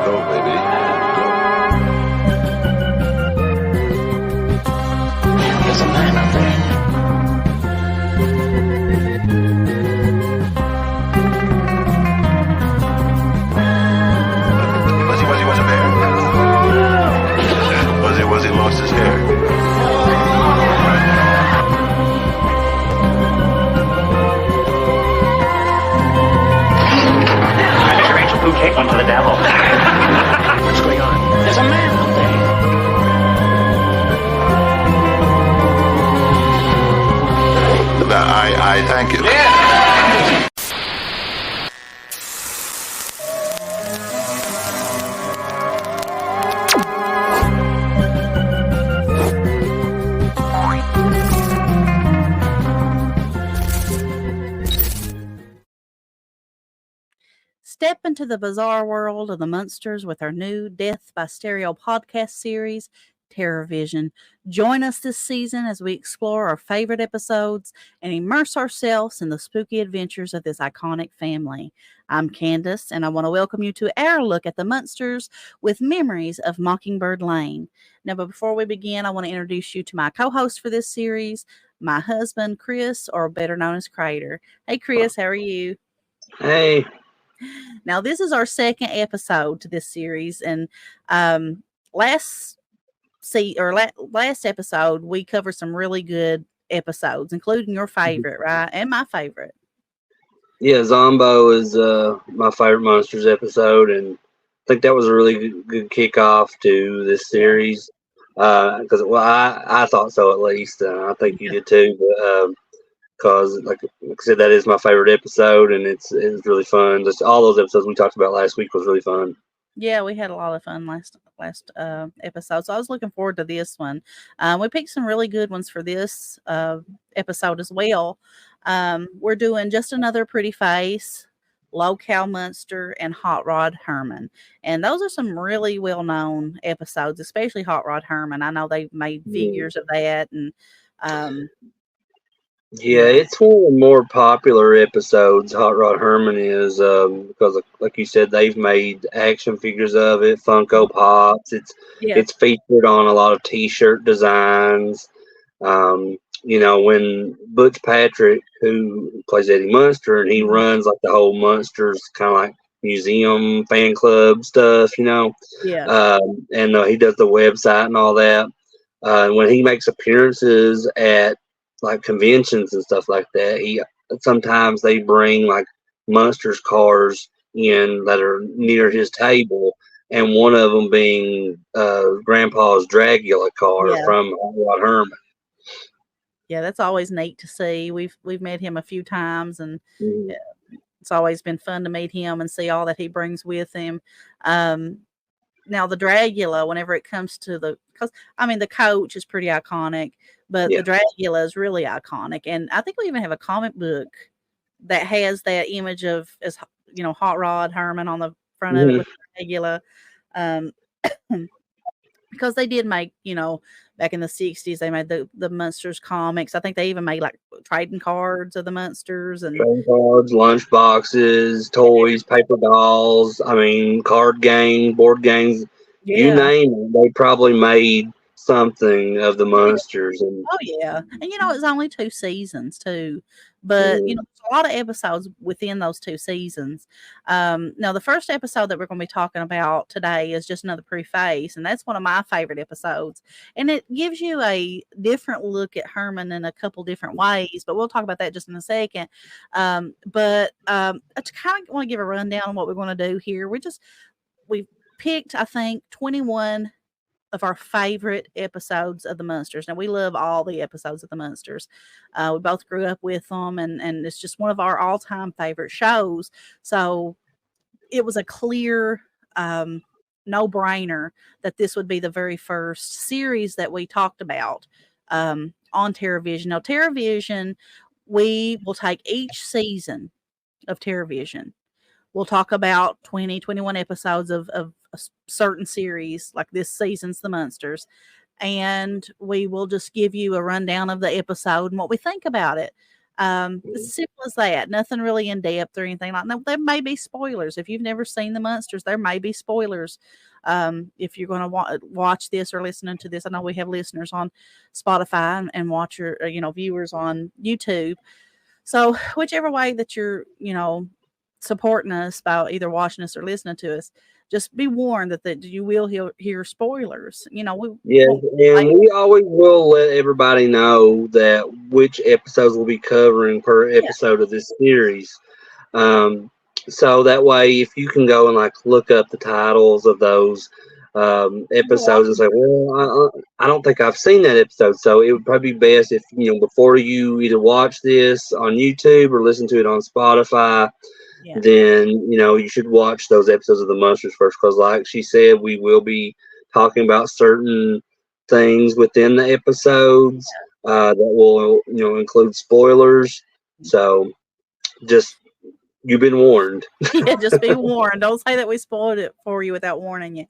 Go, baby. Go. There's a man out there. Was he a bear? Was he lost his hair? Cake one to the devil. What's going on? There's a man out there. I thank you. Yeah. Step into the bizarre world of the Munsters with our new Death by Stereo podcast series, TerrorVision. Join us this season as we explore our favorite episodes and immerse ourselves in the spooky adventures of this iconic family. I'm Candace, and I want to welcome you to our look at the Munsters with Memories of Mockingbird Lane. Now, but before we begin, I want to introduce you to my co-host for this series, my husband, Chris, or better known as Crater. Hey, Chris, how are you? Hey. Now, this is our second episode to this series, and last episode we covered some really good episodes, including your favorite, right? And my favorite. Yeah, Zombo is my favorite Munsters episode, and I think that was a really good kickoff to this series. Because I thought so at least. I think you did too. But because like I said, that is my favorite episode, and it's really fun. Just all those episodes we talked about last week was really fun. Yeah, we had a lot of fun last episode, so I was looking forward to this one. We picked some really good ones for this episode as well. We're doing Just Another Pretty Face, Low Cow Munster, and Hot Rod Herman, and those are some really well known episodes, especially Hot Rod Herman. I know they've made figures of that, and yeah, it's one of the more popular episodes. Hot Rod Herman is because, like you said, they've made action figures of it, Funko Pops. It's featured on a lot of T-shirt designs. When Butch Patrick, who plays Eddie Munster, and he runs like the whole Munsters kind of like museum fan club stuff, and he does the website and all that. When he makes appearances at like conventions and stuff like that, sometimes they bring like Munsters cars in that are near his table, and one of them being Grandpa's Dragula car from Hot Rod Herman. Yeah, that's always neat to see. We've met him a few times, and it's always been fun to meet him and see all that he brings with him. Now the Dragula, whenever it comes to the coach is pretty iconic, but the Dragula is really iconic. And I think we even have a comic book that has that image of, Hot Rod Herman on the front of it with Dragula. Because they did make, back in the 60s, they made the Munsters comics. I think they even made like trading cards of the Munsters and trading cards, lunch boxes, toys, paper dolls. Card games, board games. Yeah. You name it, they probably made something of the Munsters. And it's only 2 seasons too, but there's a lot of episodes within those 2 seasons. Now the first episode that we're going to be talking about today is Just Another Pretty Face, and that's one of my favorite episodes, and it gives you a different look at Herman in a couple different ways, but we'll talk about that just in a second. But I just kind of want to give a rundown on what we're going to do here. We've picked, I think, 21 of our favorite episodes of the Munsters. Now, we love all the episodes of the Munsters. We both grew up with them, and it's just one of our all-time favorite shows. So it was a clear no-brainer that this would be the very first series that we talked about on TerrorVision. Now, TerrorVision, we will take each season of TerrorVision. We'll talk about 21 episodes of a certain series, like this season's The Munsters, and we will just give you a rundown of the episode and what we think about it. It's as simple as that. Nothing really in depth or anything like that. There may be spoilers. If you've never seen the Munsters, there may be spoilers. If you're going to watch this or listening to this, I know we have listeners on Spotify and watcher, viewers on YouTube. So whichever way that you're, supporting us by either watching us or listening to us, just be warned that you will hear spoilers. And we always will let everybody know that which episodes we'll be covering per episode of this series. So that way, if you can go and like look up the titles of those episodes and say, well, I don't think I've seen that episode. So it would probably be best if, before you either watch this on YouTube or listen to it on Spotify, then, you should watch those episodes of the Munsters first. Because like she said, we will be talking about certain things within the episodes that will, include spoilers. So just, you've been warned. Just be warned. Don't say that we spoiled it for you without warning you.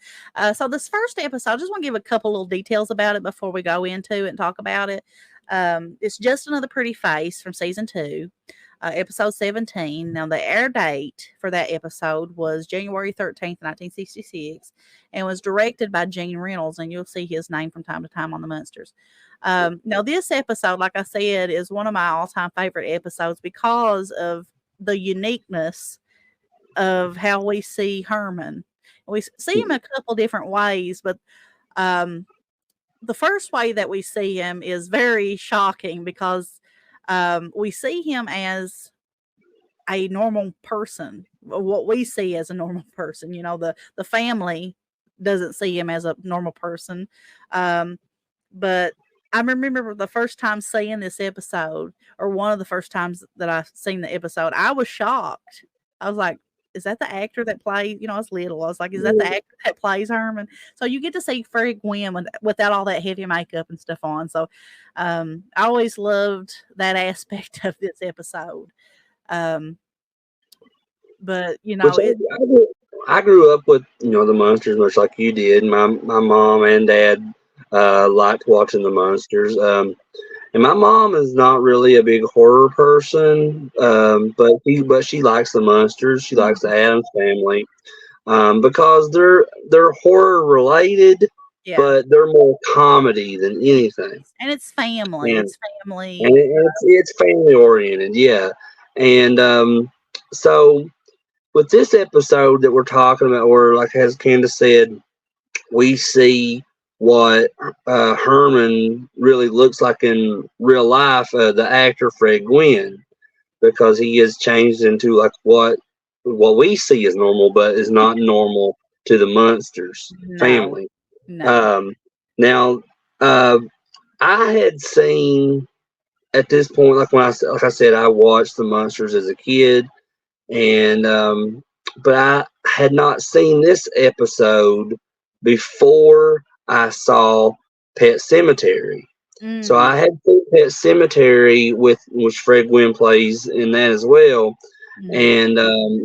So this first episode, I just want to give a couple little details about it before we go into it and talk about it. It's Just Another Pretty Face from season 2, episode 17. Now the air date for that episode was January 13th, 1966, and was directed by Gene Reynolds, and you'll see his name from time to time on the Munsters. Now this episode, like I said, is one of my all-time favorite episodes because of the uniqueness of how we see Herman. We see him a couple different ways, but the first way that we see him is very shocking because we see him as a normal person, what we see as a normal person. The family doesn't see him as a normal person. But I remember the first time seeing this episode, or one of the first times that I've seen the episode, I was shocked. I was like, is that the actor that plays, I was little. I was like, is that the actor that plays Herman? So you get to see Fred Gwynn without all that heavy makeup and stuff on. So I always loved that aspect of this episode. But, I grew up with, the Munsters much like you did. My mom and dad liked watching the Munsters. And my mom is not really a big horror person, but she likes the Munsters. She likes the Addams Family because they're horror related, but they're more comedy than anything. And it's family. And it's family oriented, And so with this episode that we're talking about, where like as Candace said, we see what Herman really looks like in real life, the actor Fred Gwynn, because he has changed into like what we see as normal, but is not normal to the Munsters family. No. Now, I had seen at this point, like I said, I watched the Munsters as a kid, and but I had not seen this episode before I saw Pet Sematary. So I had seen Pet Sematary, which Fred Gwynn plays in that as well. And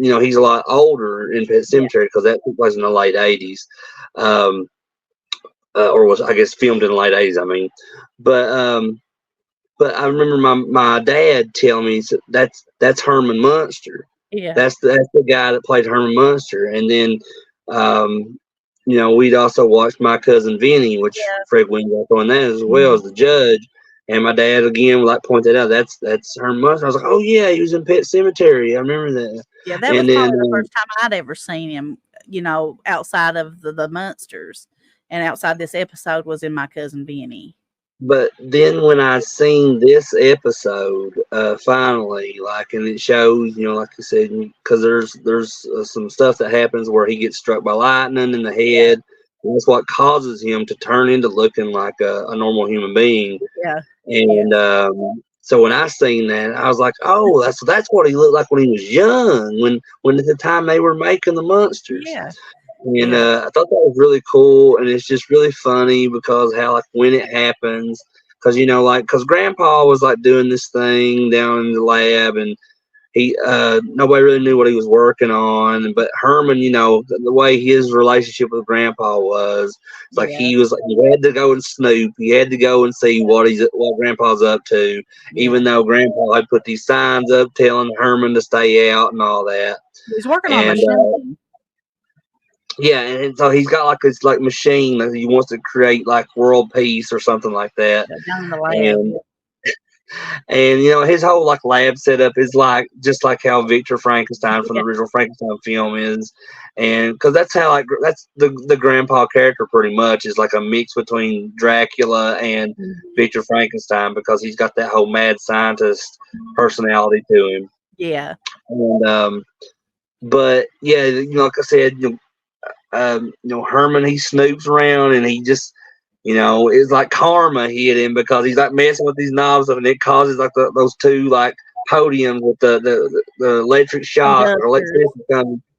he's a lot older in Pet Sematary because that took place in the late 80s, or was, I guess, filmed in the late 80s. I mean, but I remember my dad telling me that's Herman Munster. Yeah, that's the guy that played Herman Munster. And then we'd also watched My Cousin Vinny, which Fred Gwynn was on that as well as the judge. And my dad again pointed out that's Herman Munster. I was like, oh yeah, he was in Pet Sematary. I remember that. Yeah, that was probably the first time I'd ever seen him. Outside of the Munsters, and outside this episode was in My Cousin Vinny. But then when I seen this episode, finally, and it shows, like I said, because there's some stuff that happens where he gets struck by lightning in the head. And that's what causes him to turn into looking like a normal human being. Yeah. And so when I seen that, I was like, oh, that's what he looked like when he was young, when at the time they were making the Munsters. Yeah. And I thought that was really cool, and it's just really funny because how when it happens, because because Grandpa was doing this thing down in the lab, and nobody really knew what he was working on. But Herman, the way his relationship with Grandpa was, it's like he had to go and snoop. He had to go and see what Grandpa's up to, even though Grandpa had put these signs up telling Herman to stay out and all that. He's working on a machine. And so he's got like this machine that he wants to create like world peace or something like that. Down in the lab. And his whole like lab setup is like just like how Victor Frankenstein from the original Frankenstein film is, and because that's how that's the Grandpa character pretty much is like a mix between Dracula and Victor Frankenstein, because he's got that whole mad scientist personality to him. Yeah. And but yeah, like I said, Herman, he snoops around and he just. It's like karma hit him, because he's like messing with these knobs and it causes like those two like podiums with the electric shock or electricity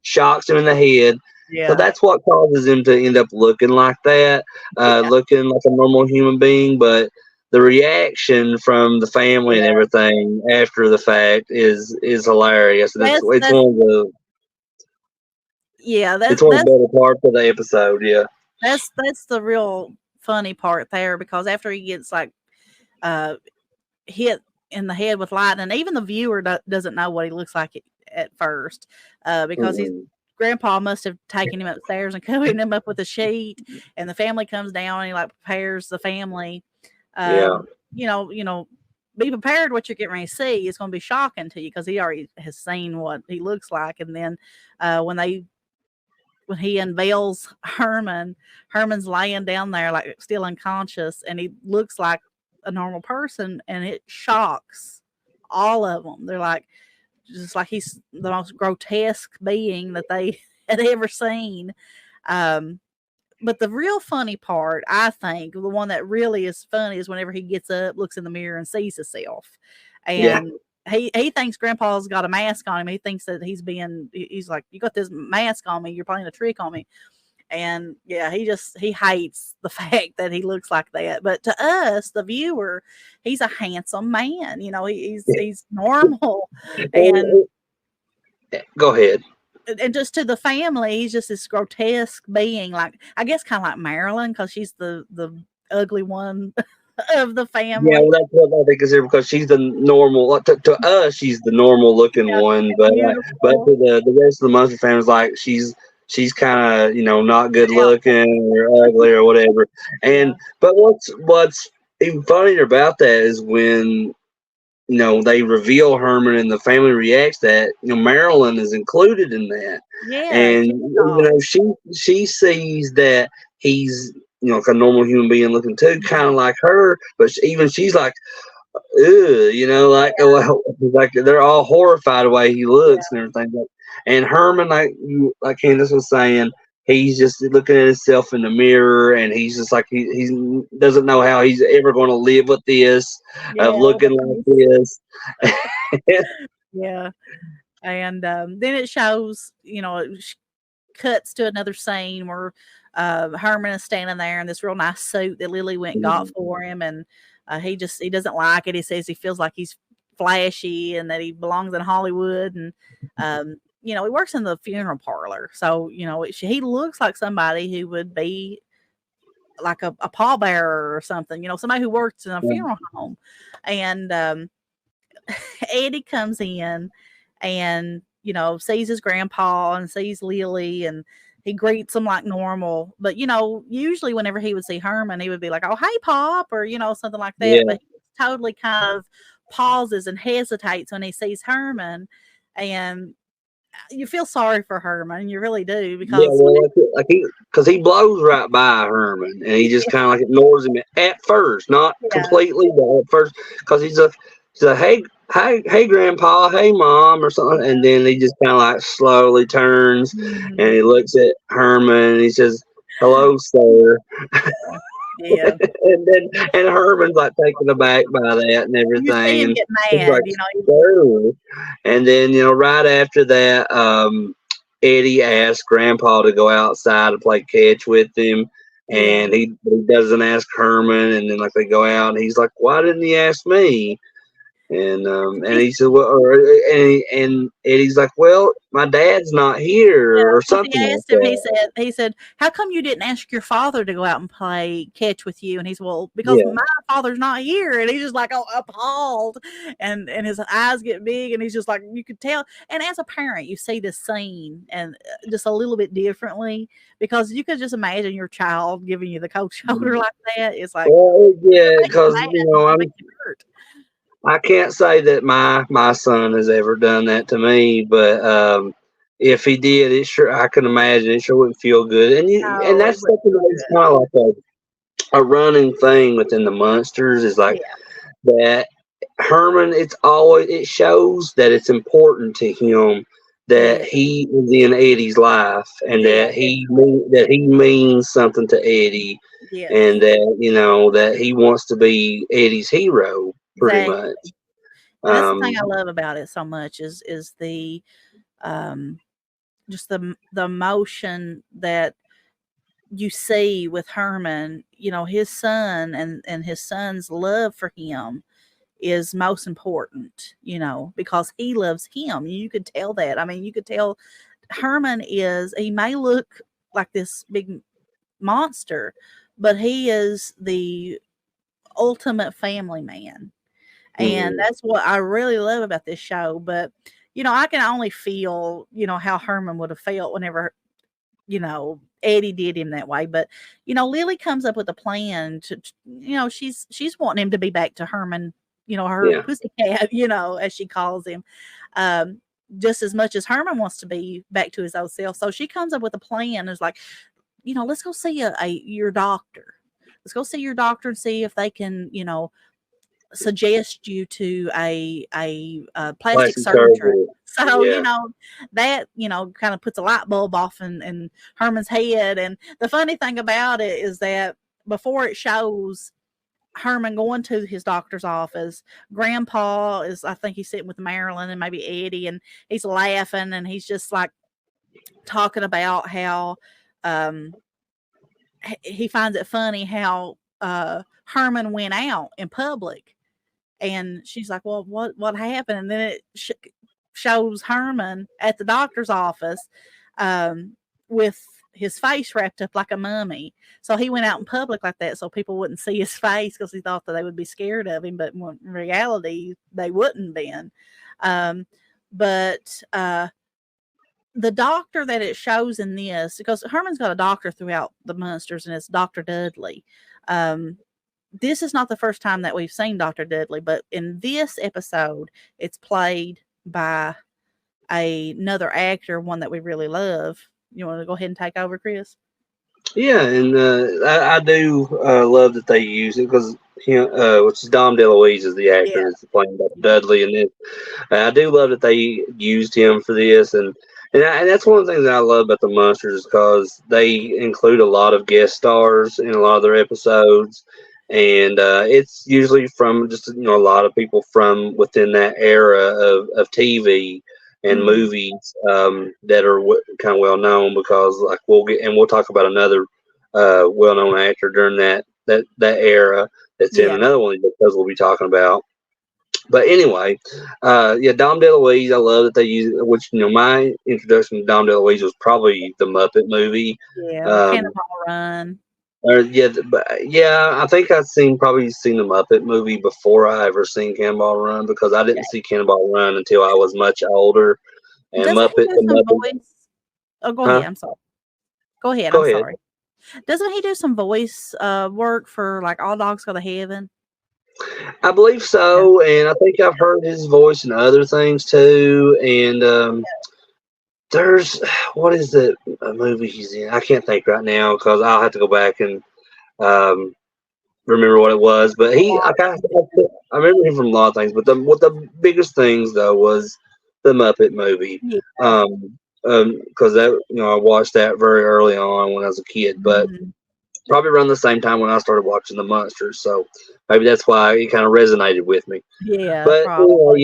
shocks him in the head. Yeah. So that's what causes him to end up looking like that, looking like a normal human being. But the reaction from the family and everything after the fact is hilarious. It's one of the it's one of the better parts of the episode. Yeah, that's the real funny part there, because after he gets like hit in the head with lightning, even the viewer doesn't know what he looks like at first, because his Grandpa must have taken him upstairs and covered him up with a sheet, and the family comes down and he like prepares the family. Be prepared what you're getting ready to see. It's going to be shocking to you, because he already has seen what he looks like. And then when he unveils Herman's laying down there like still unconscious, and he looks like a normal person, and it shocks all of them. They're like, just like he's the most grotesque being that they had ever seen. But the real funny part, I think, the one that really is funny, is whenever he gets up, looks in the mirror, and sees himself. And he thinks Grandpa's got a mask on him. He thinks that he's like, you got this mask on me. You're playing a trick on me. And he hates the fact that he looks like that. But to us, the viewer, he's a handsome man. He's normal. And go ahead. And just to the family, he's just this grotesque being, like, I guess kind of like Marilyn, because she's the ugly one of the family. Yeah, well, that's what I think is here, because she's the normal. To us, she's the normal looking one, but to the rest of the Munster family, like she's kind of not good looking or ugly or whatever. And but what's even funnier about that is when they reveal Herman and the family reacts that Marilyn is included in that. Yeah, and she sees that he's like a normal human being looking too, kind of like her, but she's like, like they're all horrified the way he looks and everything. And Herman, like Candace was saying, he's just looking at himself in the mirror, and he's just like he doesn't know how he's ever going to live with this, of looking like this. And then it shows, it cuts to another scene where Herman is standing there in this real nice suit that Lily went and got for him, and he doesn't like it. He says he feels like he's flashy and that he belongs in Hollywood, and he works in the funeral parlor, so he looks like somebody who would be like a pallbearer or something, somebody who works in a funeral home. And Eddie comes in and sees his grandpa and sees Lily, and he greets him like normal. But usually whenever he would see Herman, he would be like, "Oh, hey, Pop," or something like that. But he totally kind of pauses and hesitates when he sees Herman, and you feel sorry for Herman, you really do, because he blows right by Herman, and he just kind of like ignores him at first, not completely, but at first, because he's like, hey, Grandpa, hey, Mom, or something, and then he just kind of like slowly turns and he looks at Herman and he says, "Hello, sir." Yeah. and Herman's like taken aback by that and everything. And get mad, like, and then right after that, Eddie asks Grandpa to go outside to play catch with him, and he doesn't ask Herman. And then like they go out, and he's like, "Why didn't he ask me?" And he said, well, and Eddie's like, well, my dad's not here or Because he something like asked him, that. he said, how come you didn't ask your father to go out and play catch with you? And he said, well, because Yeah. my father's not here. And he's just like, oh, appalled. And his eyes get big, and he's just like, you could tell. And as a parent, you see this scene and just a little bit differently, because you could just imagine your child giving you the cold shoulder like that. It's like, Well, yeah, it makes you because mad, it makes you hurt. I can't say that my son has ever done that to me, but if he did, I can imagine it sure wouldn't feel good. And No, it that's wouldn't something feel that's good. kind of like a running thing within the Munsters is like Yeah. that Herman. It shows that it's important to him that Yeah. he is in Eddie's life and Yeah. that he means something to Eddie, Yes. and that he wants to be Eddie's hero pretty Exactly. much. And that's the thing I Um, love about it so much is the um just the emotion that you see with Herman, his son and his son's love for him is most important, because he loves him. You could tell that. I mean, you could tell he may look like this big monster, but he is the ultimate family man. And mhm. that's what I really love about this show. But, I can only feel, how Herman would have felt whenever, Eddie did him that way. But, Lily comes up with a plan she's wanting him to be back to Herman, her Yeah. pussycat, as she calls him, um, just as much as Herman wants to be back to his old self. So she comes up with a plan. Is like, let's go see your doctor. Let's go see your doctor and see if they can, suggest you to a plastic Plastic surgeon. surgery. So, Yeah. that, kind of puts a light bulb off in Herman's head. And the funny thing about it is that before it shows Herman going to his doctor's office, Grandpa I think he's sitting with Marilyn and maybe Eddie, and he's laughing, and he's just like talking about how um, he finds it funny how Herman went out in public. And she's like, well, what happened? And then it shows Herman at the doctor's office with his face wrapped up like a mummy. So he went out in public like that so people wouldn't see his face, because he thought that they would be scared of him. But in reality, they wouldn't been. But the doctor that it shows in this, because Herman's got a doctor throughout the Munsters, and it's Dr. Dudley. This is not the first time that we've seen Dr. Dudley, but in this episode, it's played by another actor, one that we really love. You want to go ahead and take over, Chris? Yeah, and I do love that they use it because which is Dom DeLuise is the Yeah. actor that's playing Dr. Dudley, and I do love that they used him for this, and that's one of the things that I love about the Munsters, because they include a lot of guest stars in a lot of their episodes, and it's usually from just a lot of people from within that era of TV and movies that are kind of well known, because like we'll talk about another well known actor during that era that's in another one because we'll be talking about. But anyway, Dom DeLuise, I love that they use it, which my introduction to Dom DeLuise was probably the Muppet movie. Yeah, Cannonball Run. I think probably seen the Muppet movie before I ever seen Cannonball Run, because I didn't see Cannonball Run until I was much older. And Doesn't he do some voice? Oh, go ahead. I'm sorry. Go ahead. I'm sorry. Doesn't he do some voice work for like All Dogs Go to Heaven? I believe so, and I think I've heard his voice in other things too. And there's what is the movie he's in? I can't think right now because I'll have to go back and remember what it was. But I remember him from a lot of things. But the biggest things though was the Muppet movie. Yeah. Because that I watched that very early on when I was a kid, but probably around the same time when I started watching the Munsters, so maybe that's why it kind of resonated with me. Yeah, but probably.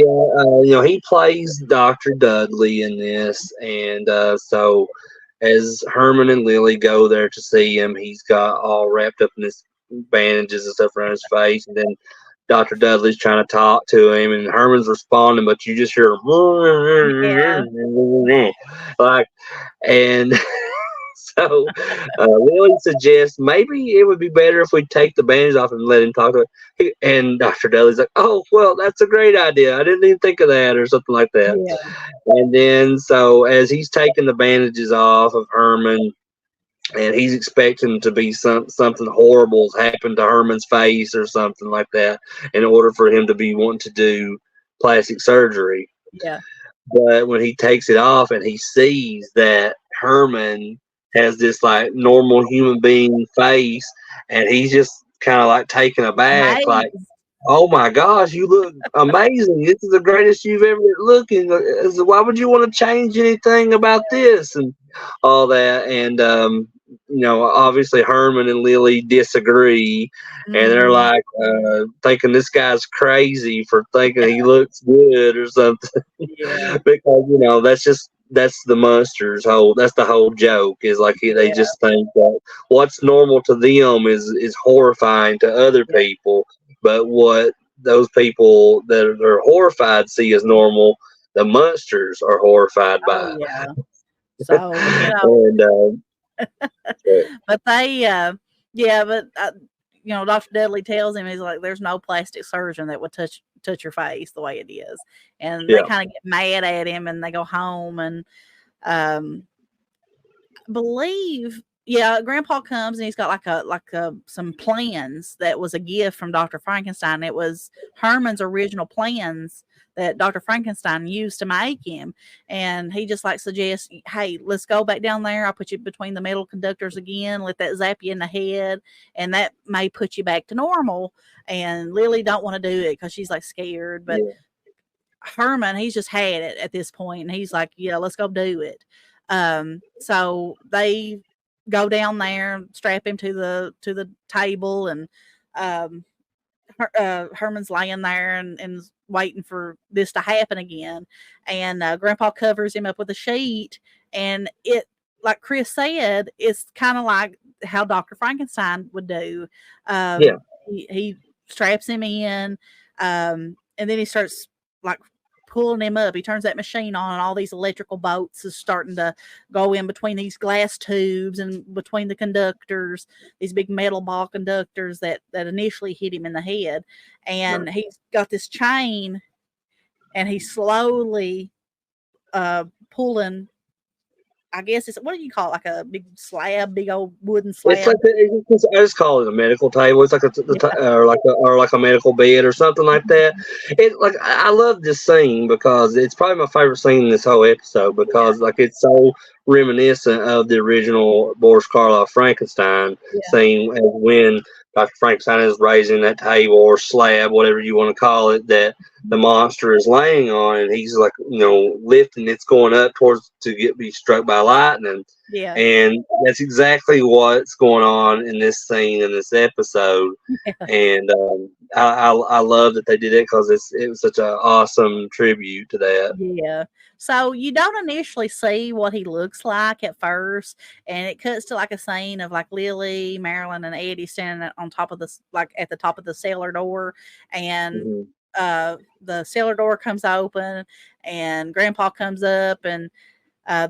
He plays Dr. Dudley in this, and so as Herman and Lily go there to see him, he's got all wrapped up in his bandages and stuff around his face, and then Dr. Dudley's trying to talk to him, and Herman's responding, but you just hear like, and so Lily suggests maybe it would be better if we take the bandage off and let him talk to it. And Dr. Dudley's like, oh, well, that's a great idea. I didn't even think of that, or something like that. Yeah. And then, so as he's taking the bandages off of Herman, and he's expecting to be something horrible has happened to Herman's face or something like that in order for him to be wanting to do plastic surgery. Yeah. But when he takes it off and he sees that Herman has this like normal human being face, and he's just kind of like taken aback, Nice. like, oh my gosh, you look amazing. This is the greatest you've ever looking. Why would you want to change anything about this and all that? And, obviously Herman and Lily disagree, and they're like thinking this guy's crazy for thinking he looks good or something. Yeah. Because, that's the Munsters that's the whole joke is like they just think that what's normal to them is horrifying to other people. But what those people that are horrified see as normal, the Munsters are horrified by. Yeah. So, but they, Dr. Dudley tells him, he's like, there's no plastic surgeon that would touch your face the way it is. And they kind of get mad at him, and they go home, and believe Grandpa comes, and he's got some plans that was a gift from Dr. Frankenstein. It was Herman's original plans that Dr. Frankenstein used to make him, and he just suggests, hey, let's go back down there. I'll put you between the metal conductors again, let that zap you in the head, and that may put you back to normal. And Lily don't want to do it because she's scared, but Herman, he's just had it at this point, and he's like, yeah, let's go do it. So they go down there, strap him to the table, and Herman's laying there and waiting for this to happen again. And Grandpa covers him up with a sheet, and it, like Chris said, it's kind of like how Dr. Frankenstein would do. He straps him in, and then he starts pulling him up. He turns that machine on, and all these electrical bolts is starting to go in between these glass tubes and between the conductors, these big metal ball conductors that initially hit him in the head. And he's got this chain, and he's slowly pulling, I guess it's, what do you call it? Like a big old wooden slab. It's I just call it a medical table. It's like a medical bed or something like that. I love this scene because it's probably my favorite scene in this whole episode because it's so reminiscent of the original Boris Karloff Frankenstein scene, as when Dr. Frankenstein is raising that table or slab, whatever you want to call it, that the monster is laying on, and he's lifting, it's going up towards to be struck by lightning. Yeah. And that's exactly what's going on in this scene in this episode. Yeah. And I love that they did it because it was such an awesome tribute to that. Yeah. So you don't initially see what he looks like at first, and it cuts to a scene of Lily, Marilyn, and Eddie standing on top of this, at the top of the cellar door, and the cellar door comes open, and Grandpa comes up, and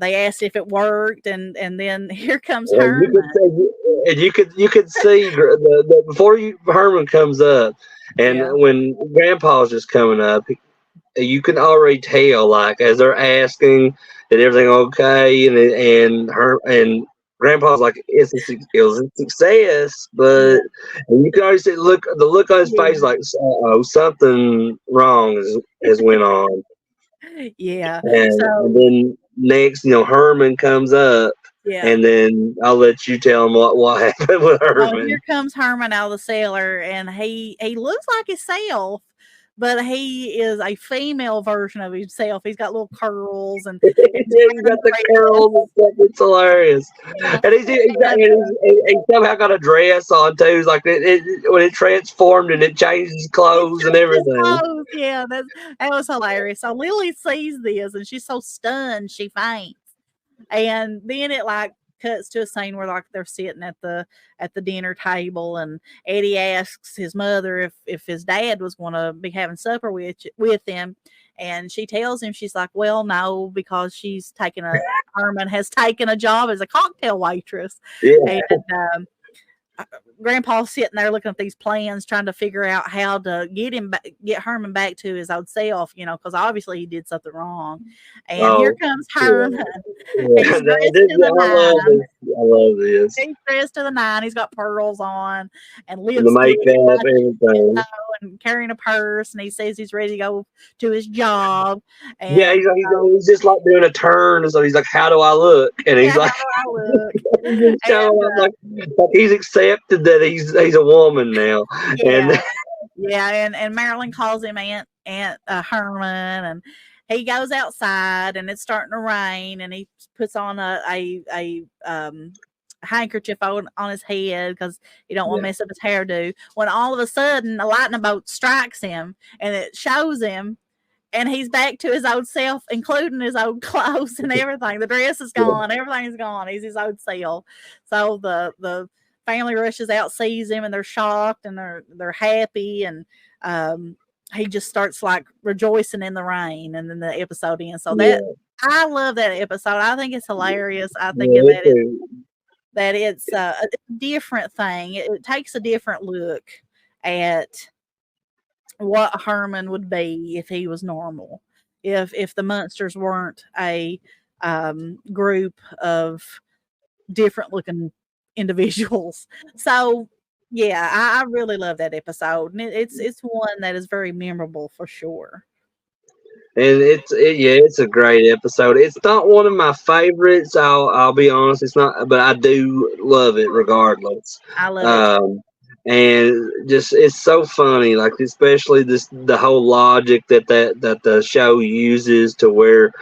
they asked if it worked, and then here comes Herman. You could see before Herman comes up, and when Grandpa's just coming up, you can already tell, as they're asking, that everything okay, and Grandpa's like, it was a success, but you can already see the look on his face, something wrong has went on. Yeah. And then next, Herman comes up. Yeah. And then I'll let you tell him what happened with Herman. Well, here comes Herman out of the cellar, and he looks like himself, but he is a female version of himself. He's got little curls, and he's got the curls and stuff. It's hilarious. Yeah. And he's somehow got a dress on too. It's when it transformed and it changed his clothes and everything. Yeah, that was hilarious. So Lily sees this, and she's so stunned she faints. And then it cuts to a scene where like they're sitting at the dinner table, and Eddie asks his mother if his dad was going to be having supper with him, and she tells him, she's like, well, no, because Herman has taken a job as a cocktail waitress. Yeah. And Grandpa's sitting there looking at these plans, trying to figure out how to get Herman back to his old self, because obviously he did something wrong. And here comes Herman. Yeah. He's dressed to the nine. I love this. He's dressed to the nine. He's got pearls on and The lipstick, makeup, everything. and carrying a purse. And he says he's ready to go to his job. And, yeah, he's just like doing a turn, and so he's like, "How do I look?" And he's like, how do I look? like he's accepted that he's a woman now. Yeah, and Marilyn calls him Aunt Herman, and he goes outside, and it's starting to rain, and he puts on a handkerchief on his head because he don't want to mess up his hairdo. When all of a sudden a lightning bolt strikes him, and it shows him, and he's back to his old self, including his old clothes and everything. The dress is gone, everything's gone. He's his old self. So the family rushes out, sees him, and they're shocked, and they're happy, and he just starts like rejoicing in the rain, and then the episode ends. So I love that episode. I think it's hilarious. I think that it's a different thing. It takes a different look at what Herman would be if he was normal. If the Munsters weren't a group of different looking individuals. So yeah, I really love that episode, and it's one that is very memorable for sure. And it's a great episode. It's not one of my favorites. I'll be honest, it's not, but I do love it regardless. I love it. And just it's so funny, like especially the whole logic that the show uses, to where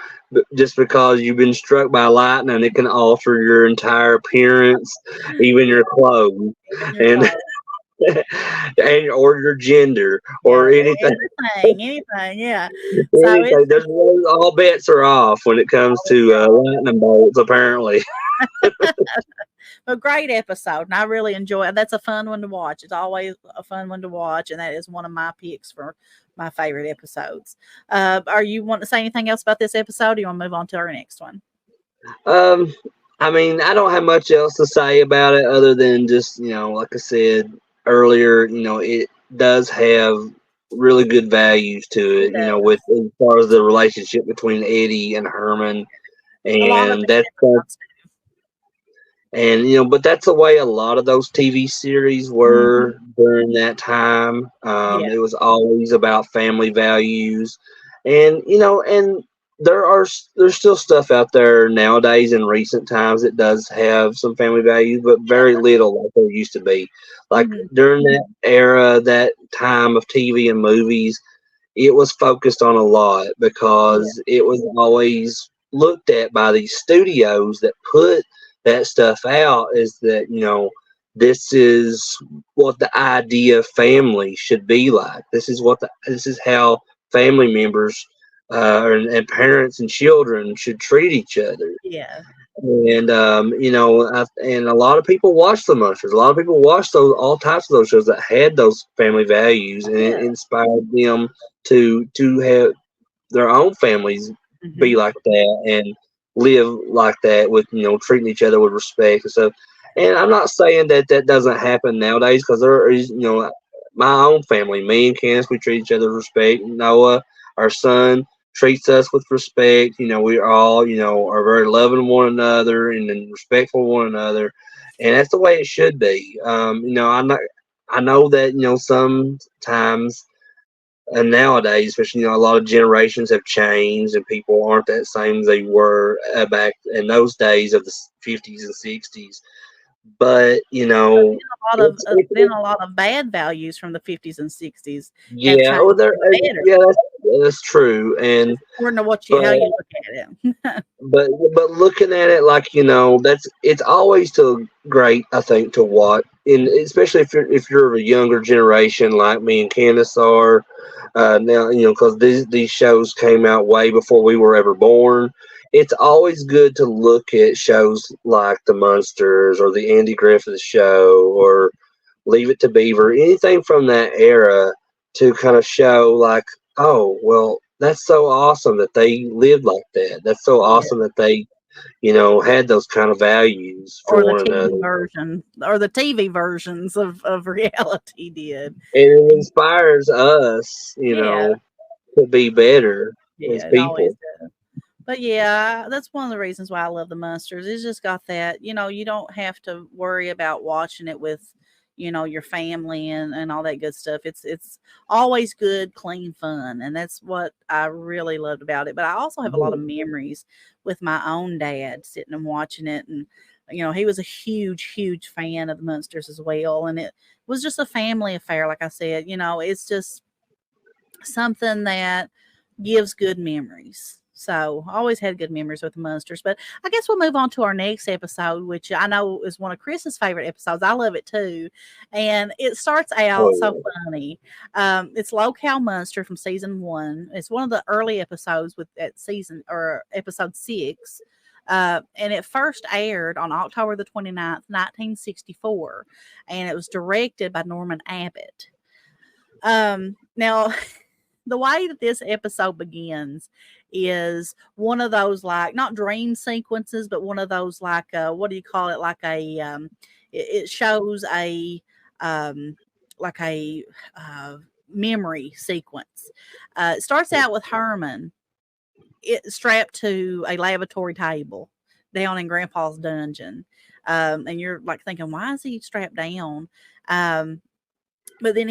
just because you've been struck by lightning, it can alter your entire appearance, even your clothes, and or your gender, or anything. Anything, yeah. So anything. There's all bets are off when it comes to lightning bolts, apparently. A great episode, and I really enjoy it. That's a fun one to watch. It's always a fun one to watch, and that is one of my picks for my favorite episodes. Are you want to say anything else about this episode, or do you want to move on to our next one? I mean, I don't have much else to say about it other than just, like I said earlier, it does have really good values to it, with as far as the relationship between Eddie and Herman, and that's but that's the way a lot of those TV series were during that time. It was always about family values, and and there's still stuff out there nowadays in recent times that does have some family values, but very little like there used to be. Like during that era, that time of TV and movies, it was focused on a lot because it was always looked at by these studios that put that stuff out, is that this is what the idea of family should be like. This is how family members and parents and children should treat each other. Yeah. And and a lot of people watched the Munsters. A lot of people watched all types of those shows that had those family values, and it inspired them to have their own families be like that and live like that, with treating each other with respect and stuff. And I'm not saying that doesn't happen nowadays, because there is my own family, me and Candace, we treat each other with respect. Noah, our son, treats us with respect. We all are very loving of one another and then respectful of one another, and that's the way it should be. I know that sometimes. And nowadays, especially, a lot of generations have changed, and people aren't that same as they were back in those days of the 50s and 60s. But there's been a lot of bad values from the 50s and 60s. That's true. And according to how you look at it. but looking at it like it's always still great, I think, to watch, and especially if you're of a younger generation like me and Candace are now, because these shows came out way before we were ever born. it's always good to look at shows like the Munsters or the Andy Griffith Show or Leave It to Beaver, anything from that era, to kind of show like, oh, well, that's so awesome that they lived like that. That's so awesome that they, had those kind of values for Or the one TV another. version, or the TV versions of reality did. And it inspires us, Yeah, to be better as yeah, it always people. does. But yeah, that's one of the reasons why I love the Munsters. It's just got that, you don't have to worry about watching it with, your family and all that good stuff. It's always good, clean fun. And that's what I really loved about it. But I also have a lot of memories with my own dad sitting and watching it. And, he was a huge, huge fan of the Munsters as well. And it was just a family affair. Like I said, it's just something that gives good memories. So I always had good memories with the Munsters. But I guess we'll move on to our next episode, which I know is one of Chris's favorite episodes. I love it too. And it starts out so funny. It's Locale Munster from season 1. It's one of the early episodes episode 6. And it first aired on October the 29th, 1964. And it was directed by Norman Abbott. Now, the way that this episode begins is one of those, like, not dream sequences, but one of those, like, what do you call it? Like it shows a memory sequence. It starts out with Herman strapped to a laboratory table down in Grandpa's dungeon. And you're like thinking, why is he strapped down? But then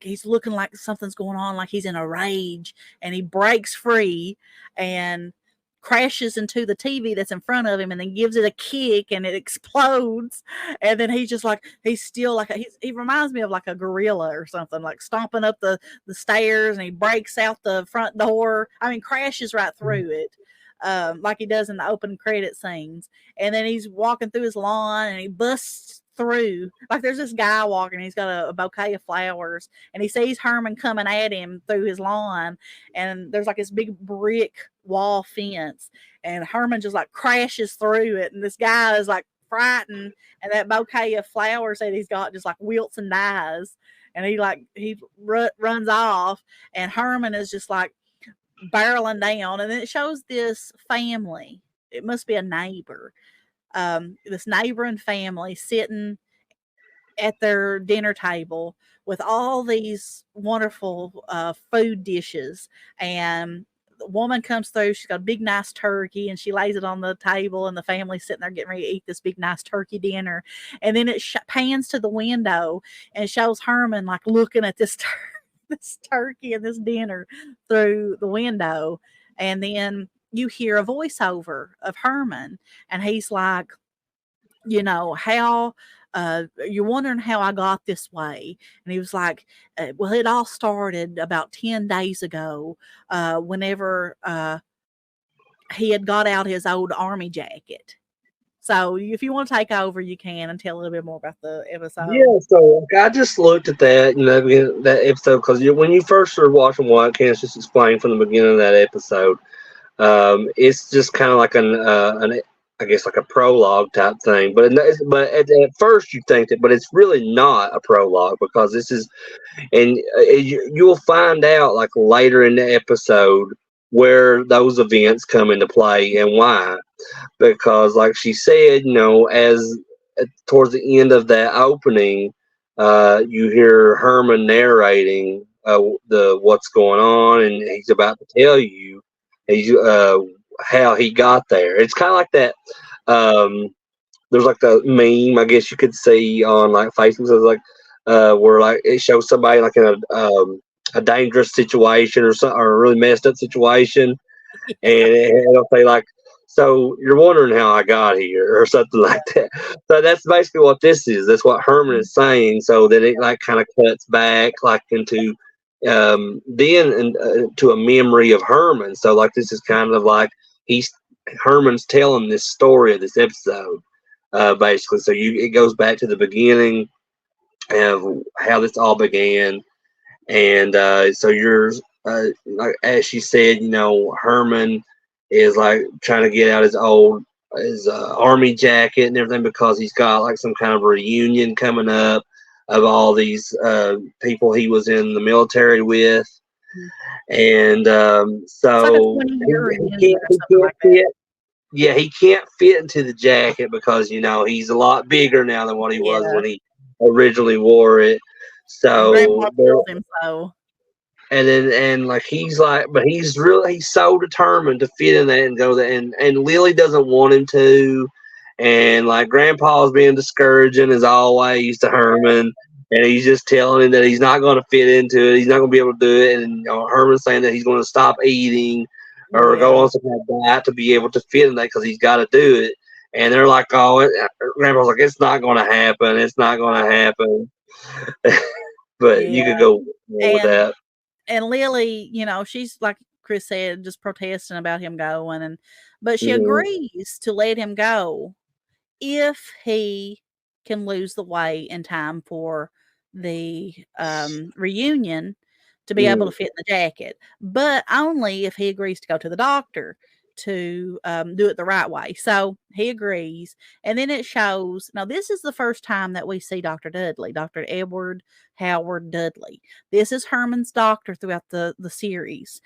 he's looking like something's going on, like he's in a rage, and he breaks free and crashes into the TV that's in front of him, and then gives it a kick, and it explodes. And then he's just like, he's still like, he reminds me of like a gorilla or something, like stomping up the stairs, and he breaks out the front door. I mean, crashes right through it. Like he does in the open credit scenes. And then he's walking through his lawn, and he busts through, like there's this guy walking, he's got a bouquet of flowers, and he sees Herman coming at him through his lawn, and there's like this big brick wall fence, and Herman just like crashes through it, and this guy is like frightened, and that bouquet of flowers that he's got just like wilts and dies, and he runs off, and Herman is just like barreling down. And then it shows this family, it must be a neighbor, this neighboring family sitting at their dinner table with all these wonderful food dishes. And the woman comes through, she's got a big nice turkey, and she lays it on the table, and the family's sitting there getting ready to eat this big nice turkey dinner. And then it pans to the window and shows Herman like looking at this turkey and this dinner through the window. And then you hear a voiceover of Herman, and he's like, how you're wondering how I got this way. And he was like, well, it all started about 10 days ago, whenever he had got out his old army jacket. So if you want to take over, you can, and tell a little bit more about the episode. Yeah, so I just looked at that, that episode, because when you first started watching Candace just explained from the beginning of that episode, it's just kind of like an I guess like a prologue type thing, but at first you think that, but it's really not a prologue, because this is, and you'll find out like later in the episode where those events come into play and why. Because like she said, as towards the end of that opening, you hear Herman narrating what's going on, and he's about to tell you how he got there. It's kind of like that. There's like the meme, I guess you could see on like Facebook, so like where like it shows somebody like in a dangerous situation or a really messed up situation, and it'll say like, so you're wondering how I got here, or something like that. So that's basically what this is. That's what Herman is saying. So that it like kind of cuts back like into to a memory of Herman. So like this is kind of like Herman's telling this story of this episode, basically. So it goes back to the beginning of how this all began, and so you're like, as she said, Herman is like trying to get out his army jacket and everything because he's got like some kind of reunion coming up of all these people he was in the military with, and so he can't fit. Yeah, he can't fit into the jacket because he's a lot bigger now than what he was when he originally wore it. So, and like he's like, but he's so determined to fit in there and go there, and Lily doesn't want him to, and like Grandpa's being discouraging as always to Herman, and he's just telling him that he's not going to fit into it, he's not going to be able to do it, and Herman's saying that he's going to stop eating or go on some kind of diet to be able to fit in that because he's got to do it. And they're like, Grandpa's like, it's not going to happen. It's not going to happen. But you could go with that. And Lily, she's like Chris said, just protesting about him going, but she agrees to let him go if he can lose the weight in time for the reunion to be able to fit in the jacket, but only if he agrees to go to the doctor to do it the right way. So he agrees, and then it shows. Now, this is the first time that we see Dr. Dudley, Dr. Edward Howard Dudley. This is Herman's doctor throughout the series.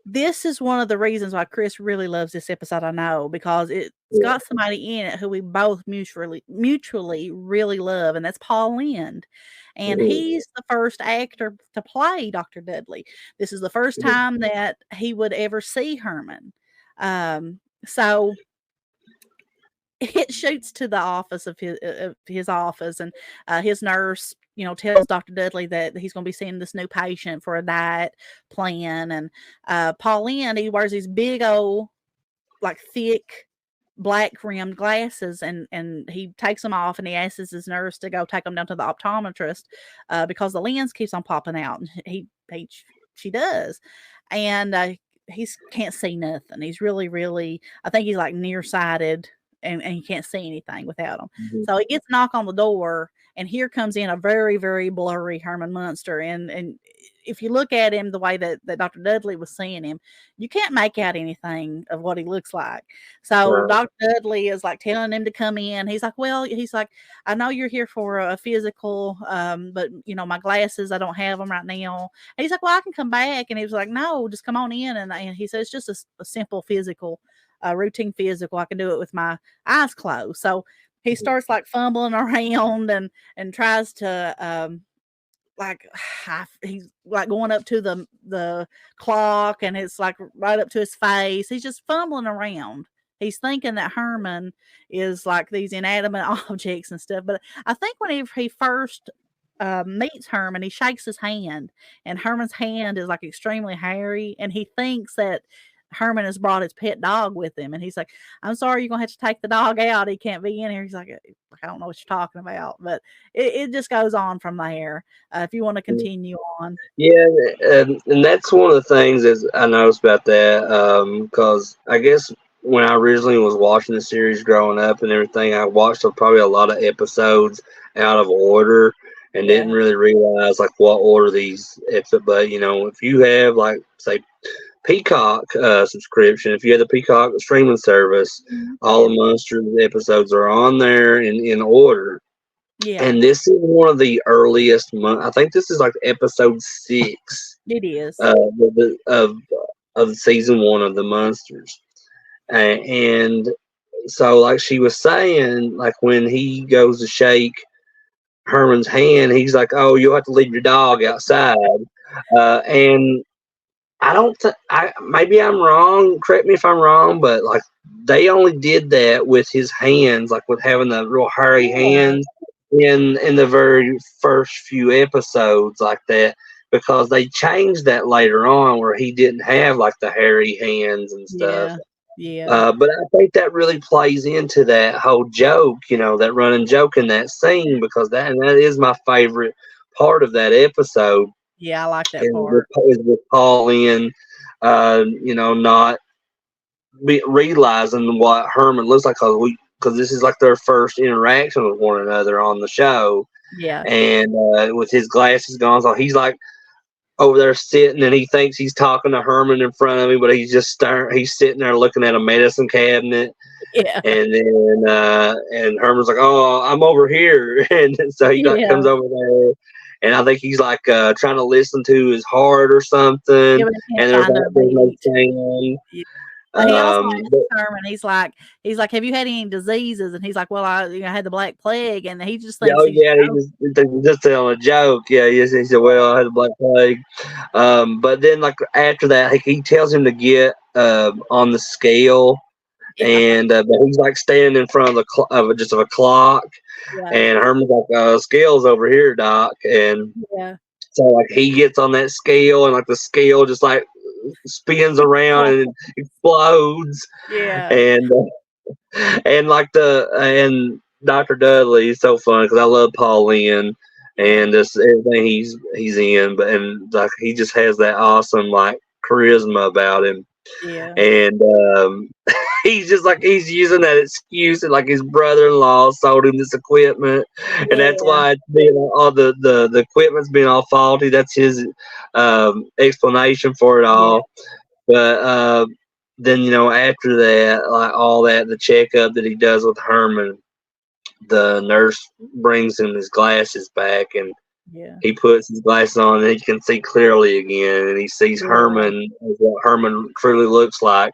This is one of the reasons why Chris really loves this episode, I know, because it's got somebody in it who we both mutually really love, and that's Paul Lynde. And he's the first actor to play Dr. Dudley. This is the first time that he would ever see Herman. So it shoots to the office of his office, and his nurse, tells Dr. Dudley that he's going to be seeing this new patient for a diet plan. And Paul Lynde, he wears these big old, like thick, black rimmed glasses, and he takes them off, and he asks his nurse to go take them down to the optometrist because the lens keeps on popping out. And she does, and he can't see nothing. He's really, I think he's like nearsighted, and he can't see anything without them. So he gets a knock on the door, and here comes in a very, very blurry Herman Munster. And if you look at him the way that Dr. Dudley was seeing him, you can't make out anything of what he looks like. So Dr. Dudley is like telling him to come in. He's like, I know you're here for a physical, but my glasses, I don't have them right now. And he's like, well, I can come back. And he was like, no, just come on in. And he says, it's just a simple physical, routine physical. I can do it with my eyes closed. So he starts like fumbling around and tries to he's like going up to the clock, and it's like right up to his face. He's just fumbling around. He's thinking that Herman is like these inanimate objects and stuff. But I think whenever he first meets Herman, he shakes his hand, and Herman's hand is like extremely hairy, and he thinks that Herman has brought his pet dog with him, and he's like, I'm sorry, you're gonna have to take the dog out. He can't be in here. He's like, I don't know what you're talking about. But it just goes on from there. If you want to continue on. Yeah, and that's one of the things that I noticed about that, because I guess when I originally was watching the series growing up and everything, I watched probably a lot of episodes out of order and didn't really realize like what order these episodes. But if you have like say Peacock subscription, if you have the Peacock streaming service, all the Munsters episodes are on there in order. Yeah. And this is one of the earliest. I think this is like episode 6. It is of season 1 of the Munsters, and so like she was saying, like when he goes to shake Herman's hand, he's like, "Oh, you'll have to leave your dog outside," and I don't maybe I'm wrong, correct me if I'm wrong, but like they only did that with his hands, like with having the real hairy hands in the very first few episodes like that, because they changed that later on where he didn't have like the hairy hands and stuff. Yeah. But I think that really plays into that whole joke, that running joke in that scene, because that is my favorite part of that episode. Yeah, I like that part. With Paul Lynde, not realizing what Herman looks like, because this is like their first interaction with one another on the show. Yeah. And with his glasses gone, so he's like, over there sitting, and he thinks he's talking to Herman in front of him, but he's just staring. He's sitting there looking at a medicine cabinet. Yeah. And then and Herman's like, "Oh, I'm over here," and so he comes over there, and I think he's like trying to listen to his heart or something. Yeah, And there's no sound. He also asked Herman, he's like, "Have you had any diseases?" And he's like, "Well, I had the Black Plague," and he just thinks he just telling a joke. Yeah, he said, "Well, I had the Black Plague," but then like after that, he tells him to get on the scale. Yeah. And but he's like standing in front of a clock, and Herman's like, "Scale's over here, Doc." And so like he gets on that scale, and like the scale just like spins around and explodes. Yeah. And like and Dr. Dudley is so fun because I love Pauline and just everything he's in, but and like he just has that awesome like charisma about him. Yeah. And he's just like he's using that excuse, and like his brother-in-law sold him this equipment, and that's why it's all the equipment's been all faulty. That's his explanation for it all. But then after that, like all that, the checkup that he does with Herman, the nurse brings him his glasses back, and he puts his glasses on, and he can see clearly again, and he sees Herman as what Herman truly looks like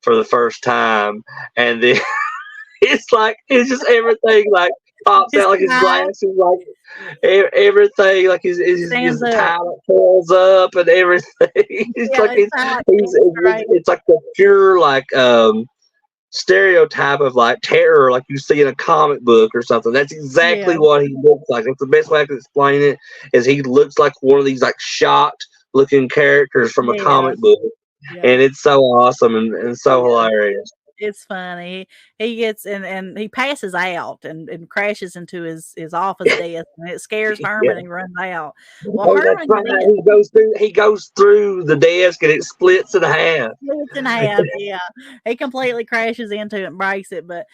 for the first time. And then it's just everything like pops out, like his glasses, like everything, like his tie pulls up and everything. It's like the pure like stereotype of like terror, like you see in a comic book or something. That's exactly what he looks like. That's the best way I can explain it. Is he looks like one of these like shocked looking characters from a comic book, and it's so awesome and so hilarious. It's funny. He gets and he passes out and crashes into his office desk, and it scares Herman. And he runs out. Well, Herman he goes through the desk, and it splits in half. Yeah. He completely crashes into it and breaks it. But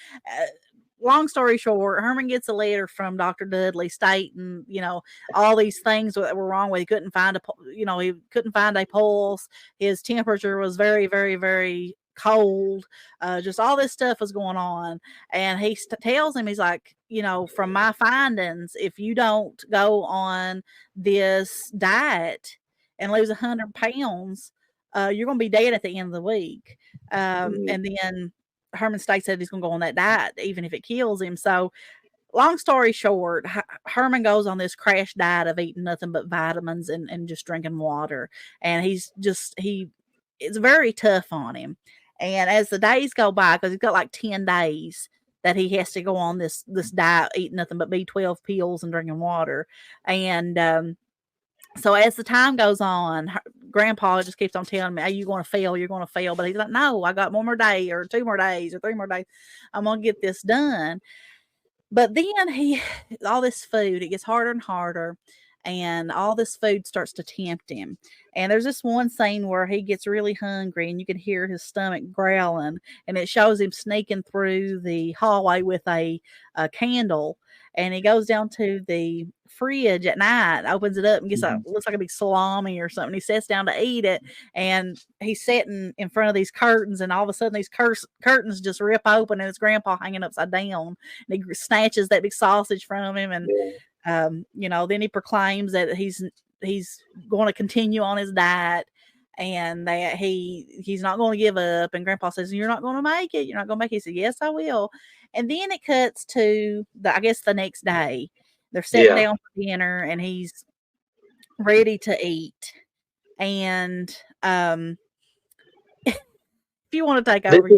long story short, Herman gets a letter from Dr. Dudley stating, all these things that were wrong with. He couldn't find he couldn't find a pulse. His temperature was very, very, very cold. Just all this stuff was going on, and he tells him, he's like, from my findings, if you don't go on this diet and lose 100 pounds, you're going to be dead at the end of the week. And then Herman states that he's going to go on that diet even if it kills him. So long story short, Herman goes on this crash diet of eating nothing but vitamins and just drinking water, and it's very tough on him. And as the days go by, because he's got like 10 days that he has to go on this diet, eating nothing but B12 pills and drinking water. And so as the time goes on, Grandpa just keeps on telling me, "Hey, you're going to fail, you're going to fail." But he's like, "No, I got one more day or 2 more days or 3 more days. I'm going to get this done." But then all this food, it gets harder and harder. And all this food starts to tempt him. And there's this one scene where he gets really hungry, and you can hear his stomach growling, and it shows him sneaking through the hallway with a candle. And he goes down to the fridge at night, opens it up, and gets looks like a big salami or something. He sits down to eat it, and he's sitting in front of these curtains, and all of a sudden these curtains just rip open, and it's Grandpa hanging upside down, and he snatches that big sausage from him, and then he proclaims that he's going to continue on his diet, and that he's not going to give up. And Grandpa says, "You're not going to make it. You're not going to make it." He said, "Yes, I will." And then it cuts to the next day. They're sitting down for dinner, and he's ready to eat. And if you want to take over,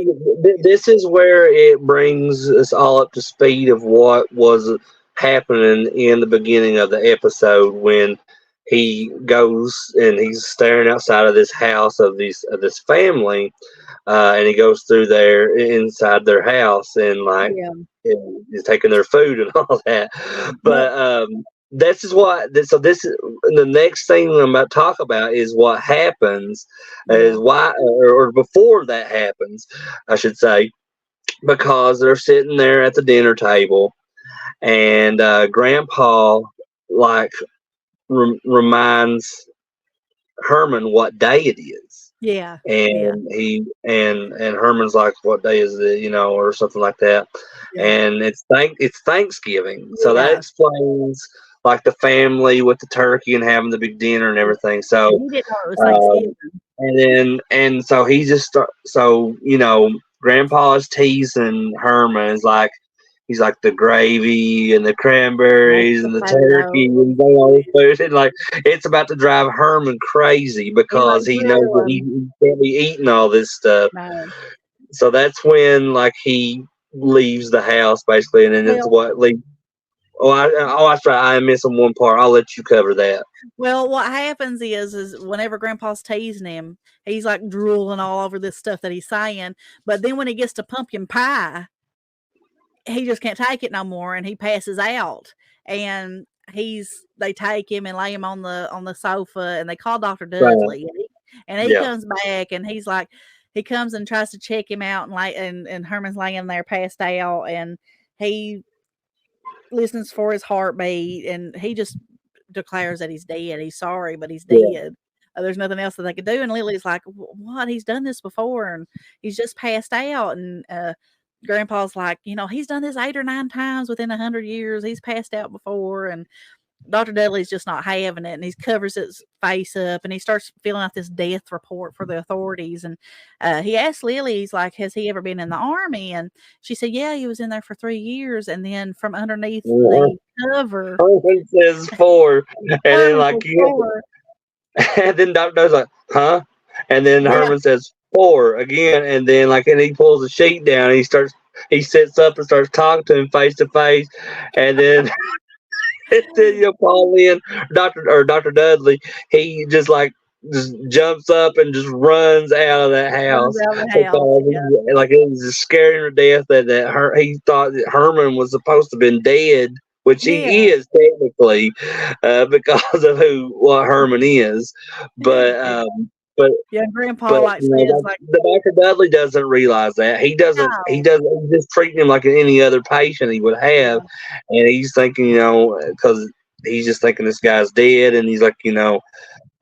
this is where it brings us all up to speed of what was happening in the beginning of the episode, when he goes and he's staring outside of this house of this family, and he goes through there inside their house, and he's taking their food and all that. But this is the next thing I'm about to talk about is what happens, is why, or before that happens, I should say, because they're sitting there at the dinner table. And Grandpa reminds Herman what day it is. Yeah. And and Herman's like, what day is it, or something like that. Yeah. And it's Thanksgiving. So that Yeah. explains like the family with the turkey and having the big dinner and everything. So He didn't know it was Thanksgiving. and so he just Grandpa is teasing Herman. Is like, he's like, the gravy and the cranberries and the turkey and all this food. And like, it's about to drive Herman crazy because he knows that he can't be eating all this stuff. No. So that's when like he leaves the house basically, and then it's what leaves. That's right. I'm missing one part. I'll let you cover that. Well, what happens is whenever Grandpa's teasing him, he's like drooling all over this stuff that he's saying. But then when he gets to pumpkin pie, he just can't take it no more, and he passes out. And they take him and lay him on the sofa, and they call Dr. Dudley, and he comes back, and he's like, he comes and tries to check him out, and Herman's laying there passed out, and he listens for his heartbeat, and he just declares that he's dead. He's sorry, but he's dead. There's nothing else that they could do. And Lily's like, what? He's done this before, and he's just passed out. And Grandpa's like, he's done this 8 or 9 times within 100 years. He's passed out before. And Dr. Dudley's just not having it, and he covers his face up, and he starts filling out this death report for the authorities. And he asked Lily, he's like, has he ever been in the army? And she said, yeah, he was in there for 3 years. And then from underneath the cover, it says 4, and then like 4. And then Dr. Dudley's like, huh? And then Herman says 4 again, and then and he pulls the sheet down, and he sits up and starts talking to him face to face, and then and then Paul Lynn, Dr. Dudley, he just jumps up and just runs out of that house. Like, it was just scaring to death that he thought that Herman was supposed to have been dead, which he is technically, because of what Herman is. But Grandpa says the Dr. Dudley doesn't realize that. He doesn't. No. He's just treating him like any other patient he would have, and he's thinking, because he's just thinking this guy's dead, and he's like,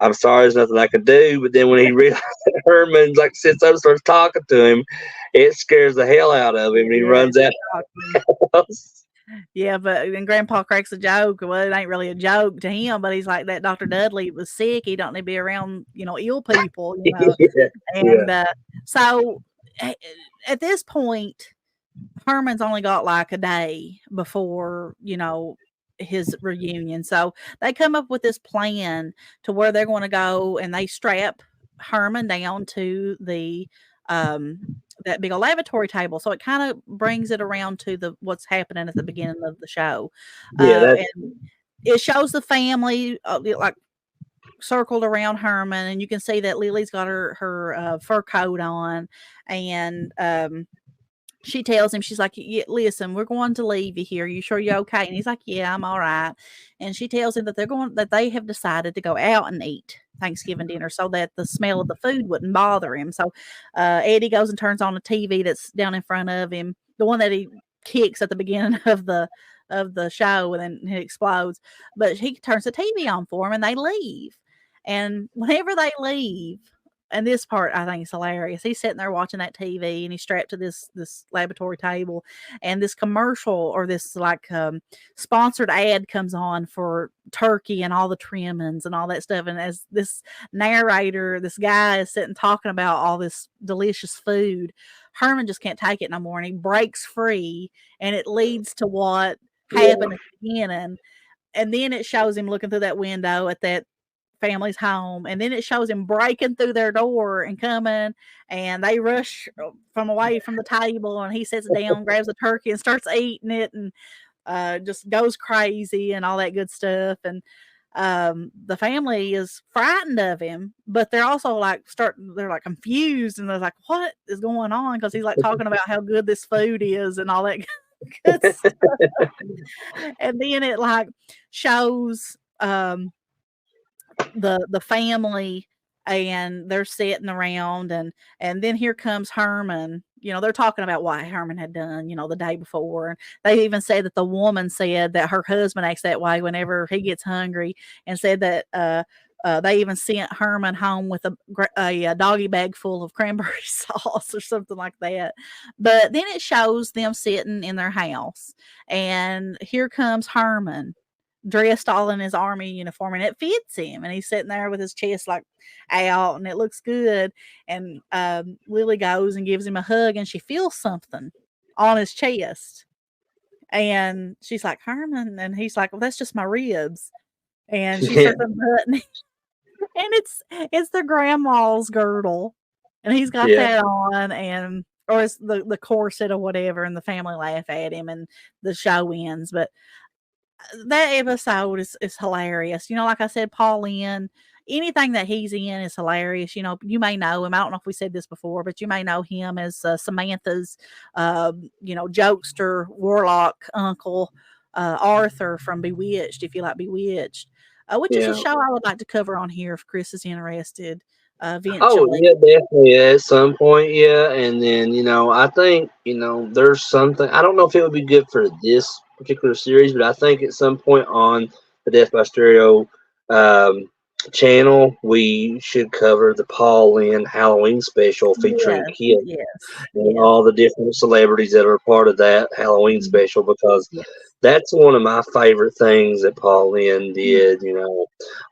I'm sorry, there's nothing I can do. But then when he realizes that Herman sits up and starts talking to him, it scares the hell out of him, and he runs out. Yeah, but then Grandpa cracks a joke. Well, it ain't really a joke to him, but he's like, that Dr. Dudley was sick. He don't need to be around, ill people, And so at this point, Herman's only got like a day before, his reunion. So they come up with this plan to where they're going to go, and they strap Herman down to the that big lavatory table, so it kind of brings it around to what's happening at the beginning of the show. And it shows the family circled around Herman, and you can see that Lily's got her fur coat on, and she tells him, she's like, listen, we're going to leave you here. You sure you're okay? And he's like, yeah, I'm all right. And she tells him that they have decided to go out and eat Thanksgiving dinner so that the smell of the food wouldn't bother him. So Eddie goes and turns on the TV that's down in front of him, the one that he kicks at the beginning of the show, and then it explodes. But he turns the TV on for him, and they leave. And whenever they leave, and this part I think is hilarious, he's sitting there watching that TV, and he's strapped to this laboratory table, and this commercial or this sponsored ad comes on for turkey and all the trimmings and all that stuff. And as this narrator, this guy is sitting talking about all this delicious food, Herman just can't take it no more, and he breaks free, and it leads to what happened at the beginning. And then it shows him looking through that window at that family's home, and then it shows him breaking through their door and coming, and they rush from away from the table, and he sits down, grabs a turkey, and starts eating it, and just goes crazy and all that good stuff. And the family is frightened of him, but they're also they're confused, and they're like, what is going on? Because he's talking about how good this food is and all that good stuff. And then it shows the family, and they're sitting around, and then here comes Herman. They're talking about what Herman had done, the day before. And they even say that the woman said that her husband acts that way whenever he gets hungry, and said that they even sent Herman home with a doggy bag full of cranberry sauce or something like that. But then it shows them sitting in their house, and here comes Herman, dressed all in his army uniform, and it fits him, and he's sitting there with his chest like out, and it looks good. And Lily goes and gives him a hug, and she feels something on his chest, and she's like, Herman, and he's like, well, that's just my ribs. And she starts unbuttoning, and it's the grandma's girdle, and he's got that on, and or it's the corset or whatever, and the family laugh at him, and the show ends. But that episode is hilarious. Like I said, Paul Lynde, anything that he's in is hilarious. You may know him. I don't know if we said this before, but you may know him as Samantha's, jokester, warlock uncle, Arthur from Bewitched, if you like Bewitched, which is a show I would like to cover on here if Chris is interested. Eventually. Oh, yeah, definitely. At some point, yeah. And then, I think, there's something. I don't know if it would be good for this particular series, but I think at some point on the Death by Stereo channel, we should cover the Paul Lynde Halloween special featuring Kiss and all the different celebrities that are part of that Halloween special, because that's one of my favorite things that Paul Lynde did,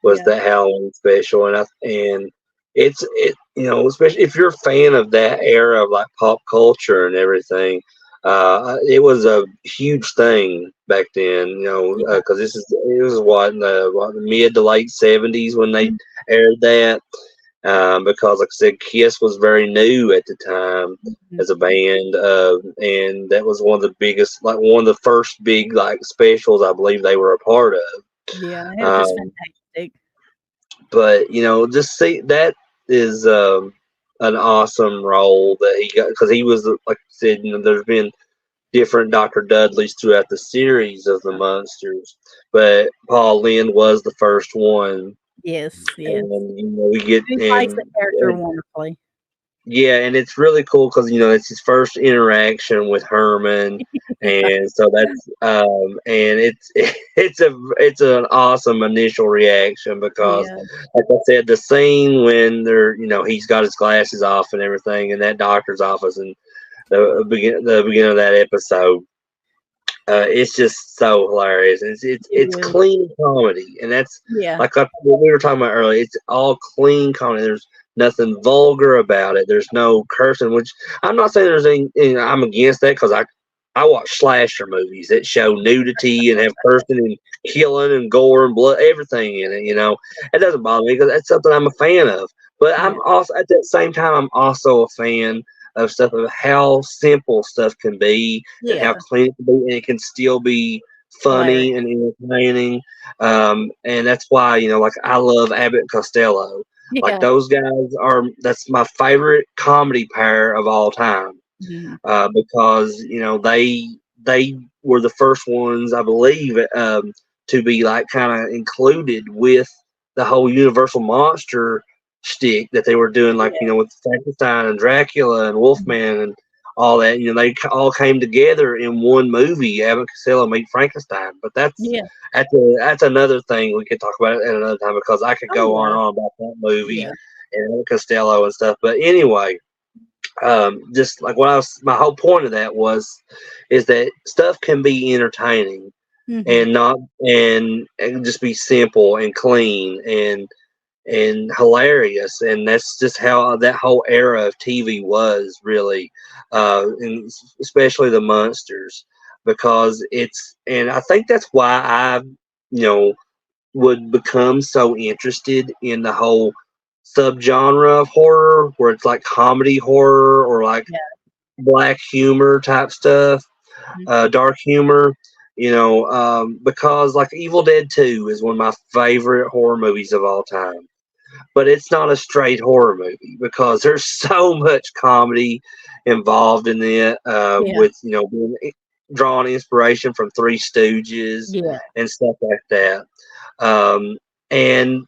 was that Halloween special. And it's especially if you're a fan of that era of like pop culture and everything, it was a huge thing back then, because it was what in the mid to late 70s when they aired that, because like I said, Kiss was very new at the time as a band, and that was one of the biggest, like one of the first big like specials I believe they were a part of. Yeah, it was just fantastic. But just see, that is an awesome role that he got, because he was, like I said, there's been different Dr. Dudleys throughout the series of the Munsters, but Paul Lynde was the first one. Yes. And we get he plays the character wonderfully. Yeah, and it's really cool because it's his first interaction with Herman, and so that's and it's an awesome initial reaction, because like I said, the scene when they're he's got his glasses off and everything in that doctor's office, and the beginning of that episode, it's just so hilarious. It's clean comedy, and that's like what we were talking about earlier. It's all clean comedy. There's nothing vulgar about it. There's no cursing, which I'm not saying there's any. I'm against that, because I watch slasher movies that show nudity and have cursing and killing and gore and blood, everything in it. It doesn't bother me because that's something I'm a fan of. But I'm also, at that same time, I'm also a fan of stuff, of how simple stuff can be and how clean it can be, and it can still be funny and entertaining. And that's why like I love Abbott and Costello. Like those guys that's my favorite comedy pair of all time, because they were the first ones, I believe, to be like kind of included with the whole Universal monster shtick that they were doing, like with Frankenstein and Dracula and Wolfman and all that. They all came together in one movie, Abbott and Costello Meet Frankenstein. But that's another thing we could talk about at another time, because I could go on and on about that movie and Abbott Costello and stuff. But anyway, just like my whole point of that is that stuff can be entertaining and not and just be simple and clean and hilarious, and that's just how that whole era of TV was, really, and especially the Munsters, because and I think that's why I would become so interested in the whole subgenre of horror, where it's like comedy horror or like black humor type stuff, dark humor. Because like Evil Dead 2 is one of my favorite horror movies of all time. But it's not a straight horror movie, because there's so much comedy involved in it, with drawing inspiration from Three Stooges and stuff like that. And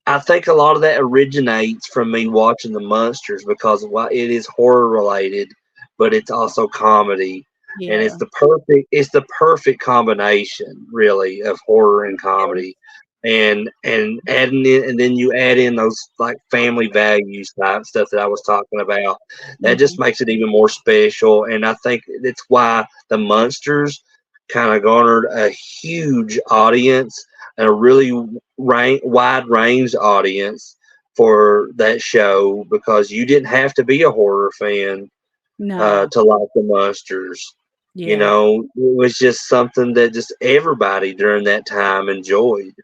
I think a lot of that originates from me watching the Munsters, because it is horror related, but it's also comedy. And it's the perfect combination, really, of horror and comedy. and adding in, and then you add in those like family values type stuff that I was talking about. That just makes it even more special, and I think it's why the Munsters kind of garnered a huge audience and a really wide range audience for that show, because you didn't have to be a horror fan to like the Munsters. Yeah. You know, it was just something that just everybody during that time enjoyed.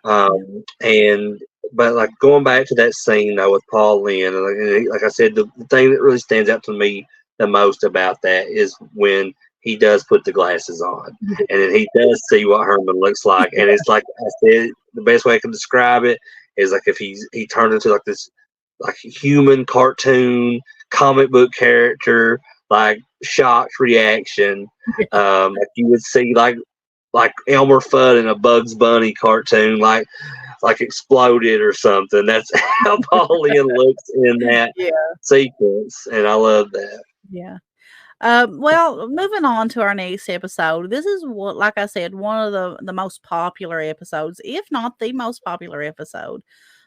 But like going back to that scene though with Paul Lynn, and like I said, the thing that really stands out to me the most about that is when he does put the glasses on, and then he does see what Herman looks like, and it's like I said, the best way I can describe it is like if he turned into like this like human cartoon comic book character, like shocked reaction, like you would see like Elmer Fudd in a Bugs Bunny cartoon, like exploded or something. That's how Paul Lynn looks in that sequence, and I love that. Yeah. Well, moving on to our next episode. This is what, like I said, one of the most popular episodes, if not the most popular episode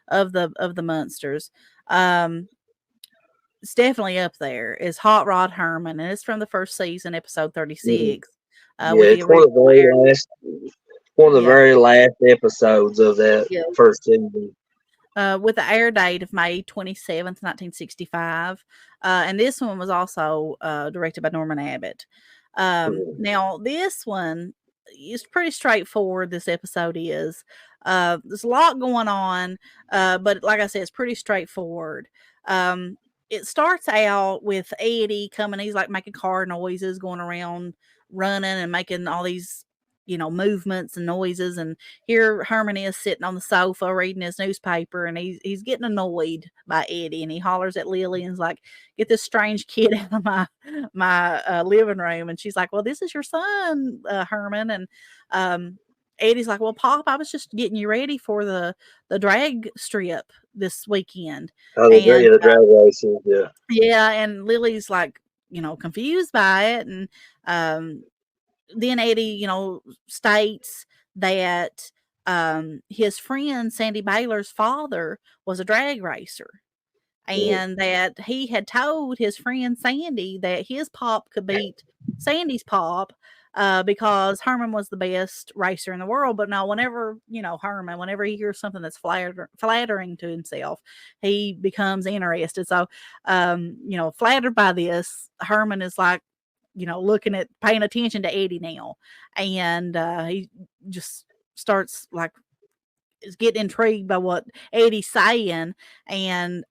of the Munsters. It's definitely up there. Is Hot Rod Herman, and it's from the first season, episode 36. It's one of the very last episodes of that first season. With the air date of May 27th, 1965. And this one was also directed by Norman Abbott. Now, this one is pretty straightforward, this episode is. There's a lot going on, but like I said, it's pretty straightforward. It starts out with Eddie coming. He's like making car noises, going around running and making all these, movements and noises. And here Herman is sitting on the sofa reading his newspaper, and he's getting annoyed by Eddie, and he hollers at Lily and's like, "Get this strange kid out of my living room." And she's like, "Well, this is your son, Herman." And Eddie's like, "Well, Pop, I was just getting you ready for the drag strip this weekend." The drag racing, yeah. Yeah, and Lily's like, confused by it. And then Eddie, states that his friend Sandy Baylor's father was a drag racer, and that he had told his friend Sandy that his pop could beat Sandy's pop because Herman was the best racer in the world. But now, whenever Herman, whenever he hears something that's flattering to himself, he becomes interested. So, flattered by this, Herman is like, paying attention to Eddie now, and he just starts like is getting intrigued by what Eddie's saying. And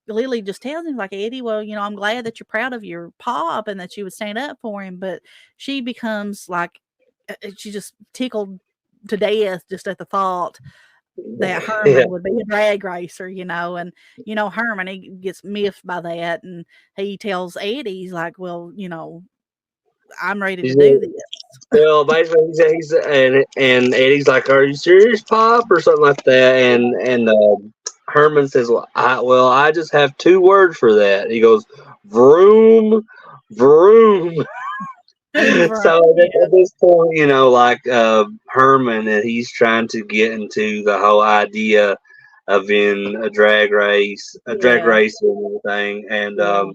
Lily just tells him, like, "Eddie, well, I'm glad that you're proud of your pop and that you would stand up for him." But she becomes like, she just tickled to death just at the thought that Herman would be a drag racer, and Herman, he gets miffed by that, and he tells Eddie, he's like, "Well, I'm ready to do this." Well, basically, and Eddie's like, "Are you serious, Pop?" or something like that, and Herman says, "Well, I just have two words for that." He goes, "Vroom, vroom." So at this point, Herman, and he's trying to get into the whole idea of being a drag race and everything. And so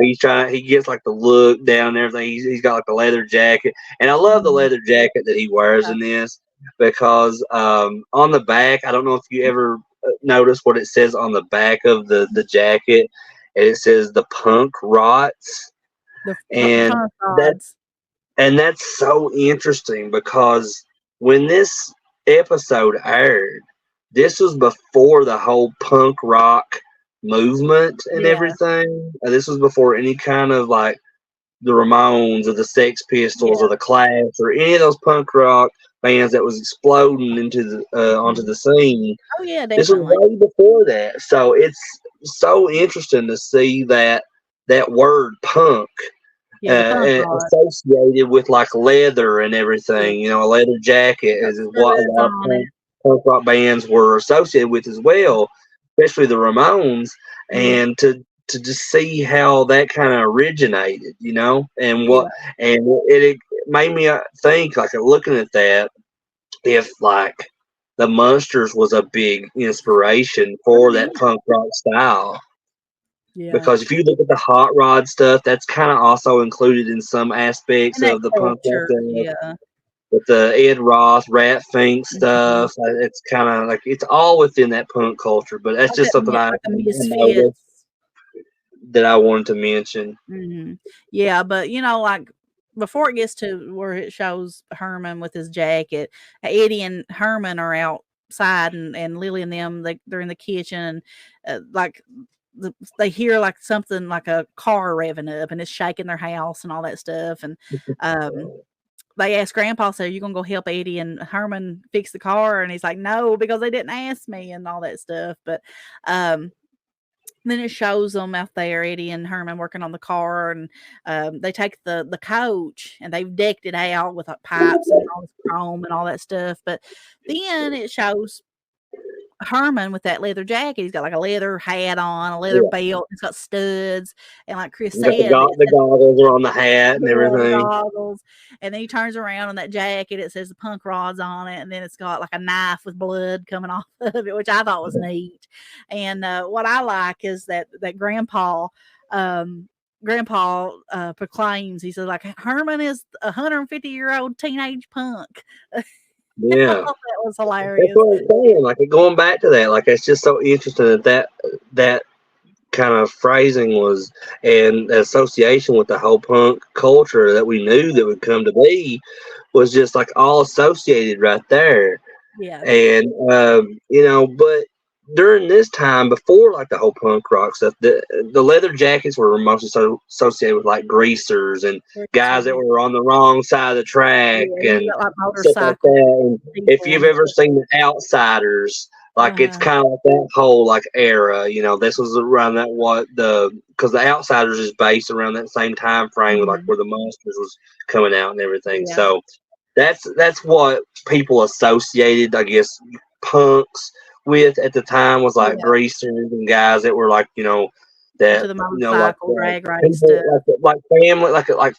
he gets like the look down and everything. He's got like the leather jacket, and I love the leather jacket that he wears in this, because on the back, I don't know if you ever notice what it says on the back of the jacket, and it says "The Punk Rots," and that's so interesting, because when this episode aired, this was before the whole punk rock movement and everything. This was before any kind of like the Ramones or the Sex Pistols or the Clash or any of those punk rock bands that was exploding into the onto the scene. Oh yeah, definitely. This was way before that, so it's so interesting to see that word punk. Associated with like leather and everything, a leather jacket is what a lot of punk rock bands were associated with as well, especially the Ramones. And to just see how that kind of originated, and it made me think, like, looking at that, if like the Munsters was a big inspiration for that punk rock style. Yeah. Because if you look at the Hot Rod stuff, that's kind of also included in some aspects of the punk rock stuff. Yeah. With the Ed Roth, Rat Fink stuff, it's kind of like it's all within that punk culture. But that's just something I noticed that I wanted to mention. Yeah, but like before it gets to where it shows Herman with his jacket, Eddie and Herman are outside, and Lily and them they're in the kitchen, and like they hear like something like a car revving up, and it's shaking their house and all that stuff, and they ask Grandpa, so are you gonna go help Eddie and Herman fix the car? And he's like, no, because they didn't ask me, and all that stuff. But then it shows them out there, Eddie and Herman working on the car, and they take the coach and they've decked it out with pipes and all this chrome and all that stuff. But then it shows Herman with that leather jacket. He's got like a leather hat on, a leather belt. It's got studs, and like Chris said, the goggles are on the hat and everything. Goggles, and then he turns around on that jacket. It says the punk rods on it, and then it's got like a knife with blood coming off of it, which I thought was neat. And what I like is that Grandpa. Proclaims, he says, like, Herman is a 150-year-old teenage punk. Yeah, that was hilarious. That's what I'm saying. Like going back to that, like it's just so interesting that kind of phrasing was and association with the whole punk culture that we knew that would come to be was just like all associated right there. Yeah, and but during this time before like the whole punk rock stuff, the leather jackets were mostly associated with like greasers and guys that were on the wrong side of the track and stuff like that. And if you've ever seen The Outsiders, like it's kind of like that whole like era, this was around that because The Outsiders is based around that same time frame with like where the Munsters was coming out and everything. So that's what people associated, I guess, punks with at the time was like greasers and guys that were like that the motorcycle drag race like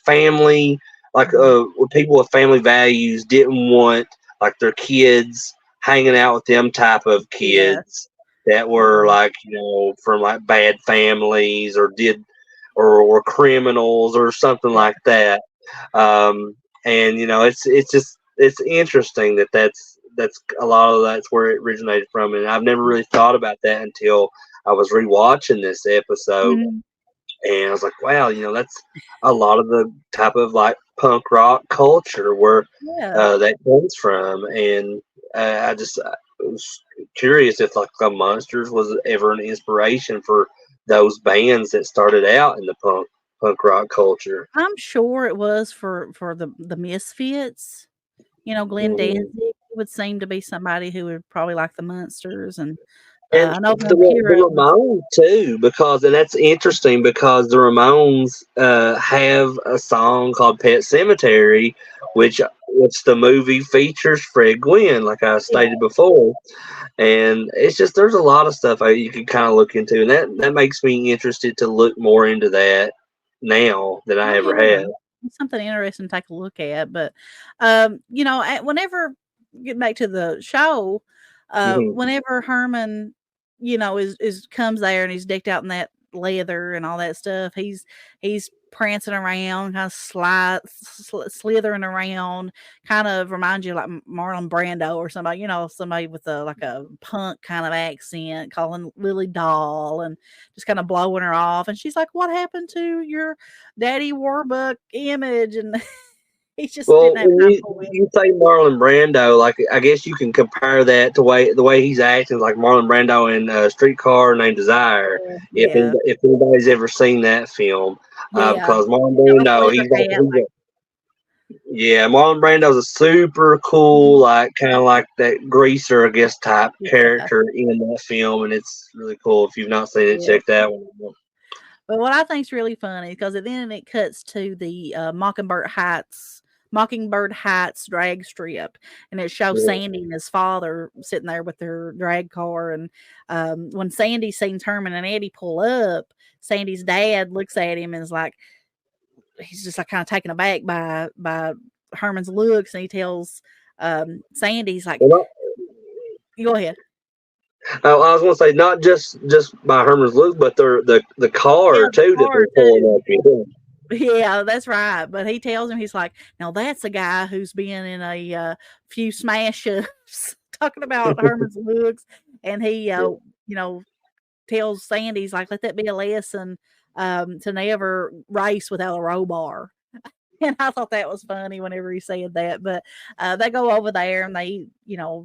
family when people with family values didn't want like their kids hanging out with them type of kids that were like from like bad families or were criminals or something like that. And it's interesting that's a lot of that's where it originated from, and I've never really thought about that until I was rewatching this episode, and I was like, wow, that's a lot of the type of like punk rock culture where that comes from, and I was curious if like the Munsters was ever an inspiration for those bands that started out in the punk rock culture. I'm sure it was for the Misfits. Glenn Danzig would seem to be somebody who would probably like the Munsters, and I know the Ramones too, and that's interesting because the Ramones have a song called Pet Sematary, which the movie features Fred Gwynn, like I stated before, and it's just there's a lot of stuff you can kind of look into, and that makes me interested to look more into that now than I ever had. Something interesting to take a look at, but whenever get back to the show, whenever Herman is comes there and he's decked out in that leather and all that stuff, he's prancing around, kind of slithering around, kind of reminds you like Marlon Brando or somebody, somebody with a punk kind of accent, calling Lily doll and just kind of blowing her off. And she's like, what happened to your Daddy Warbuck image? And he's just didn't have time for it. You say Marlon Brando, like I guess you can compare that to the way he's acting, like Marlon Brando in Streetcar Named Desire. If anybody's ever seen that film, because Marlon Brando, Marlon Brando's a super cool, like kind of like that greaser, I guess, type character in that film, and it's really cool. If you've not seen it, check that one out. But what I think is really funny, because then it cuts to the Mockingbird Heights drag strip, and it shows Sandy and his father sitting there with their drag car. And when Sandy sees Herman and Eddie pull up, Sandy's dad looks at him and is like, he's just like kind of taken aback by Herman's looks, and he tells Sandy, he's like, Go ahead. I was going to say not just by Herman's look, but the car Yeah, the too that car they're pulling up in. Yeah, that's right. But he tells him, he's like, now that's a guy who's been in a few smash ups, talking about Herman's looks. And he, tells Sandy, he's like, let that be a lesson to never race without a row bar. And I thought that was funny whenever he said that. But they go over there and they,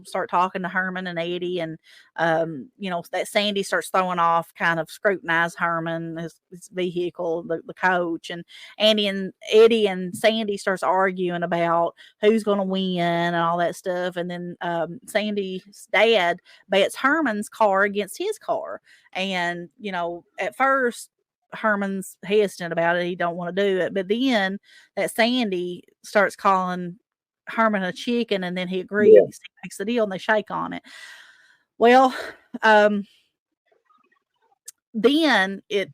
start talking to Herman and Eddie. And, that Sandy starts throwing off, kind of scrutinize Herman, his vehicle, the coach. And Eddie and Sandy starts arguing about who's going to win and all that stuff. And then Sandy's dad bets Herman's car against his car. And, at first, Herman's hesitant about it. He don't want to do it. But then that Sandy starts calling Herman a chicken, and then he agrees. Yeah. He makes the deal and they shake on it. Well, then it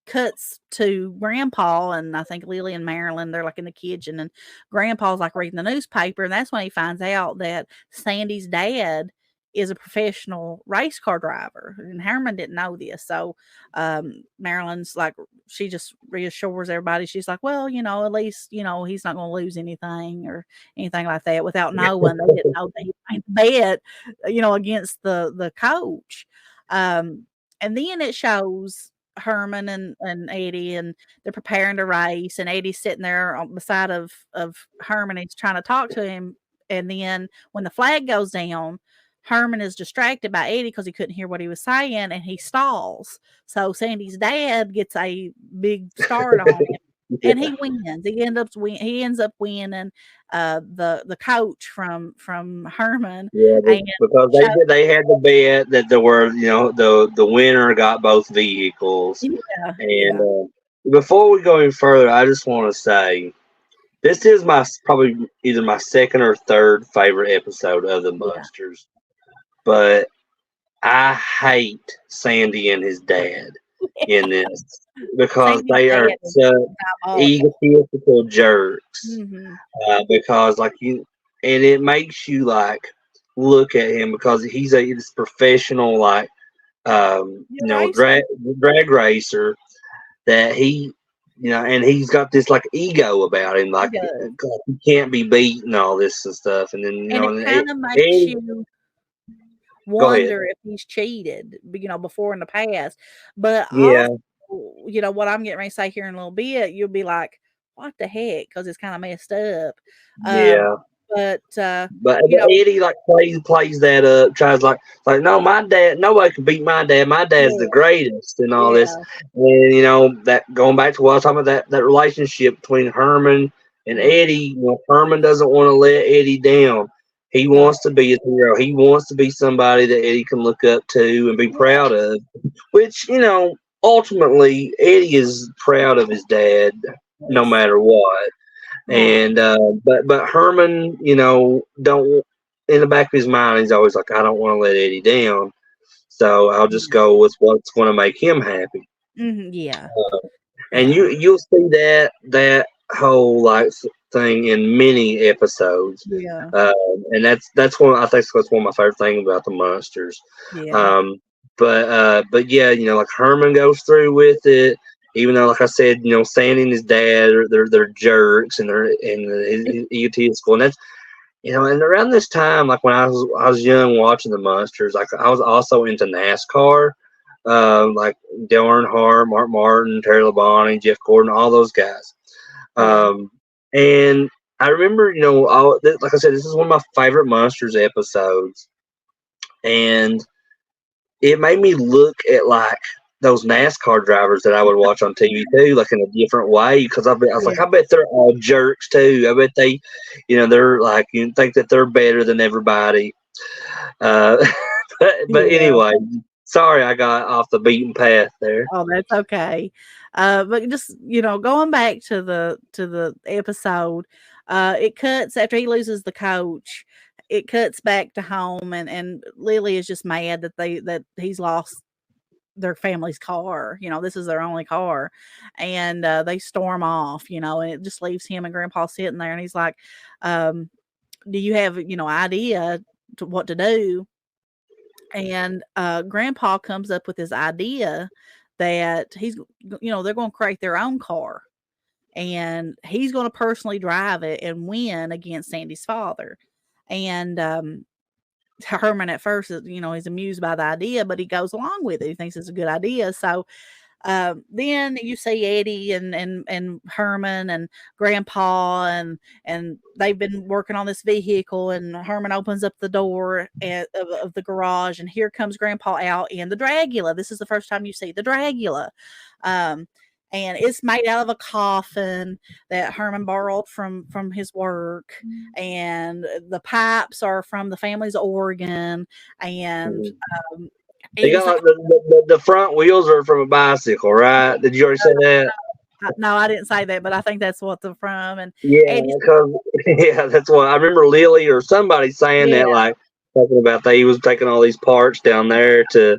cuts to Grandpa, and I think Lily and Marilyn, they're like in the kitchen, and Grandpa's like reading the newspaper, and that's when he finds out that Sandy's dad is a professional race car driver, and Herman didn't know this. So Marilyn's like, she just reassures everybody. She's like, well, at least he's not going to lose anything or anything like that, without knowing. They didn't know that he made the bet, against the coach. And then it shows Herman and Eddie, and they're preparing to race, and Eddie's sitting there on the side of Herman. He's trying to talk to him, and then when the flag goes down, Herman is distracted by Eddie because he couldn't hear what he was saying, and he stalls. So Sandy's dad gets a big start on him, and he wins. He ends up winning the coach from Herman. Yeah, because they had the bet that there were the winner got both vehicles. Yeah, and before we go any further, I just want to say this is probably either my second or third favorite episode of the Munsters. But I hate Sandy and his dad in this because they are such egotistical jerks. Mm-hmm. Because and it makes you like look at him because he's this professional drag racer that he and he's got this like ego about him, like he can't be beat and all this and stuff. And then it kind of makes you wonder if he's cheated, before in the past. But also, what I'm getting ready to say here in a little bit, you'll be like, what the heck? Because it's kind of messed up. But Eddie like plays that up, tries like no, my dad, nobody can beat my dad. My dad's the greatest and all this. And that going back to what I was talking about, that relationship between Herman and Eddie. Herman doesn't want to let Eddie down. He wants to be a hero. He wants to be somebody that Eddie can look up to and be proud of. Which ultimately Eddie is proud of his dad no matter what. And but Herman, don't, in the back of his mind, he's always like, I don't want to let Eddie down, so I'll just go with what's going to make him happy. And you'll see that whole thing in many episodes. And that's one, I think that's one of my favorite things about the Munsters. But yeah, like Herman goes through with it. Even though, like I said, Sandy and his dad they're jerks and they're egotistical, and that's and around this time, like when I was young watching the Munsters, like I was also into NASCAR, like Dale Earnhardt, Mark Martin, Terry Labonte, Jeff Gordon, all those guys. And I remember, like I said, this is one of my favorite Munsters episodes, and it made me look at those NASCAR drivers that I would watch on TV too, like in a different way. Because I was like, I bet they're all jerks too. I bet they, they're like, you think that they're better than everybody. But anyway, sorry, I got off the beaten path there. Oh, that's okay. But just going back to the episode, it cuts after he loses the coach. It cuts back to home, and Lily is just mad that he's lost their family's car. This is their only car, and they storm off. And it just leaves him and Grandpa sitting there, and he's like, do you have idea to what to do? And Grandpa comes up with this idea that he's, they're going to create their own car, and he's going to personally drive it and win against Sandy's father. And Herman at first is, he's amused by the idea, but he goes along with it. He thinks it's a good idea. So then you see Eddie and Herman and Grandpa and they've been working on this vehicle, and Herman opens up the door of the garage, and here comes Grandpa out in the Dragula. This is the first time you see the Dragula. And it's made out of a coffin that Herman borrowed from his work, and the pipes are from the family's organ, and they got like the front wheels are from a bicycle, right? Did you already say that? No, I didn't say that, but I think that's what they're from. And that's what I remember. Lily or somebody saying that, like talking about that he was taking all these parts down there to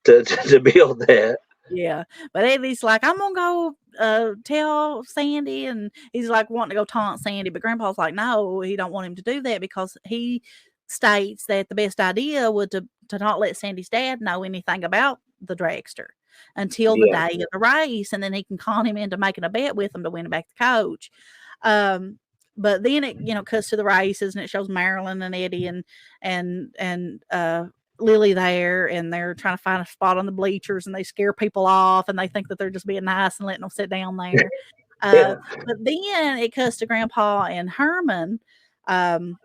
build that. Yeah, but Eddie's like, I'm gonna go tell Sandy, and he's like wanting to go taunt Sandy, but Grandpa's like, no, he don't want him to do that, because he states that the best idea would to not let Sandy's dad know anything about the dragster until the day of the race, and then he can con him into making a bet with him to win back the coach. But then it cuts to the races, and it shows Marilyn and Eddie and Lily there, and they're trying to find a spot on the bleachers, and they scare people off, and they think that they're just being nice and letting them sit down there. But then it cuts to Grandpa and Herman down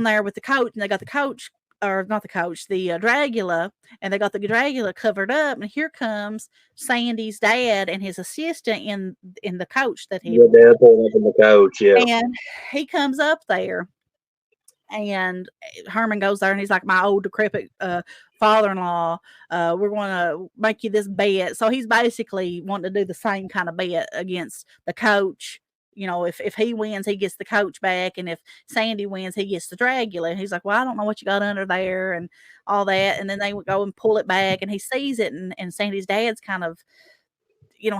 there with the coach, and they got the coach, or not the coach, the Dragula, and they got the Dragula covered up, and here comes Sandy's dad and his assistant in the coach that he they're pulling up in the coach, and he comes up there, and Herman goes there, and he's like, my old decrepit father-in-law, we're going to make you this bet. So he's basically wanting to do the same kind of bet against the coach. If he wins, he gets the coach back, and if Sandy wins, he gets the Dragula. And he's like, well, I don't know what you got under there and all that. And then they would go and pull it back, and he sees it, and Sandy's dad's kind of,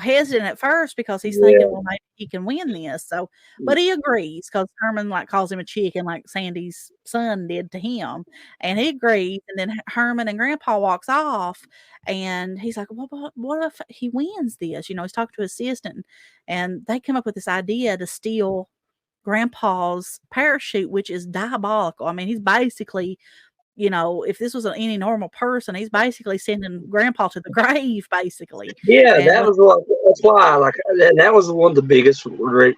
hesitant at first, because he's thinking, well, maybe he can win this. So, but he agrees, because Herman calls him a chicken, like Sandy's son did to him, and he agrees. And then Herman and Grandpa walks off, and he's like, well, what if he wins this? He's talking to his assistant, and they come up with this idea to steal Grandpa's parachute, which is diabolical. I mean, he's basically, if this was any normal person, he's basically sending Grandpa to the grave, basically. Yeah, and that's why, and that was one of the biggest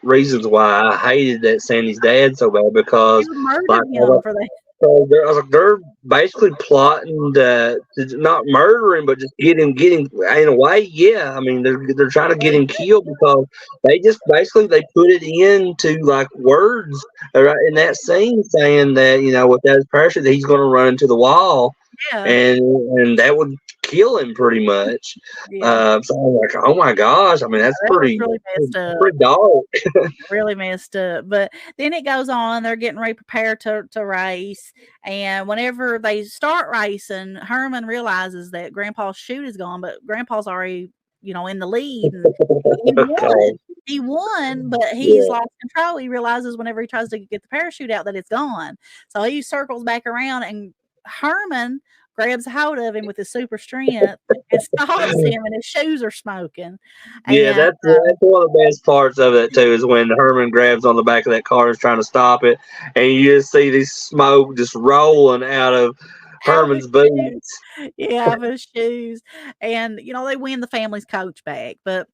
reasons why I hated that Sandy's dad so bad, because murdered him for that. So they're basically plotting to not murder him, but just getting in a way. Yeah, I mean they're trying to get him killed, because they just basically they put it into words in that scene saying that without his parachute that he's going to run into the wall, and that would kill him pretty much. So I'm like, oh my gosh, I mean that's pretty messed up. Pretty dark. Really messed up. But then it goes on, they're getting ready prepared to race, and whenever they start racing, Herman realizes that Grandpa's chute is gone, but Grandpa's already in the lead, and he won, but he's lost control. He realizes whenever he tries to get the parachute out that it's gone, so he circles back around, and Herman grabs a hold of him with his super strength and stops him, and his shoes are smoking. And, that's one of the best parts of it too, is when Herman grabs on the back of that car and is trying to stop it, and you just see this smoke just rolling out of Herman's boots. Yeah, of his shoes. And they win the family's coach back, but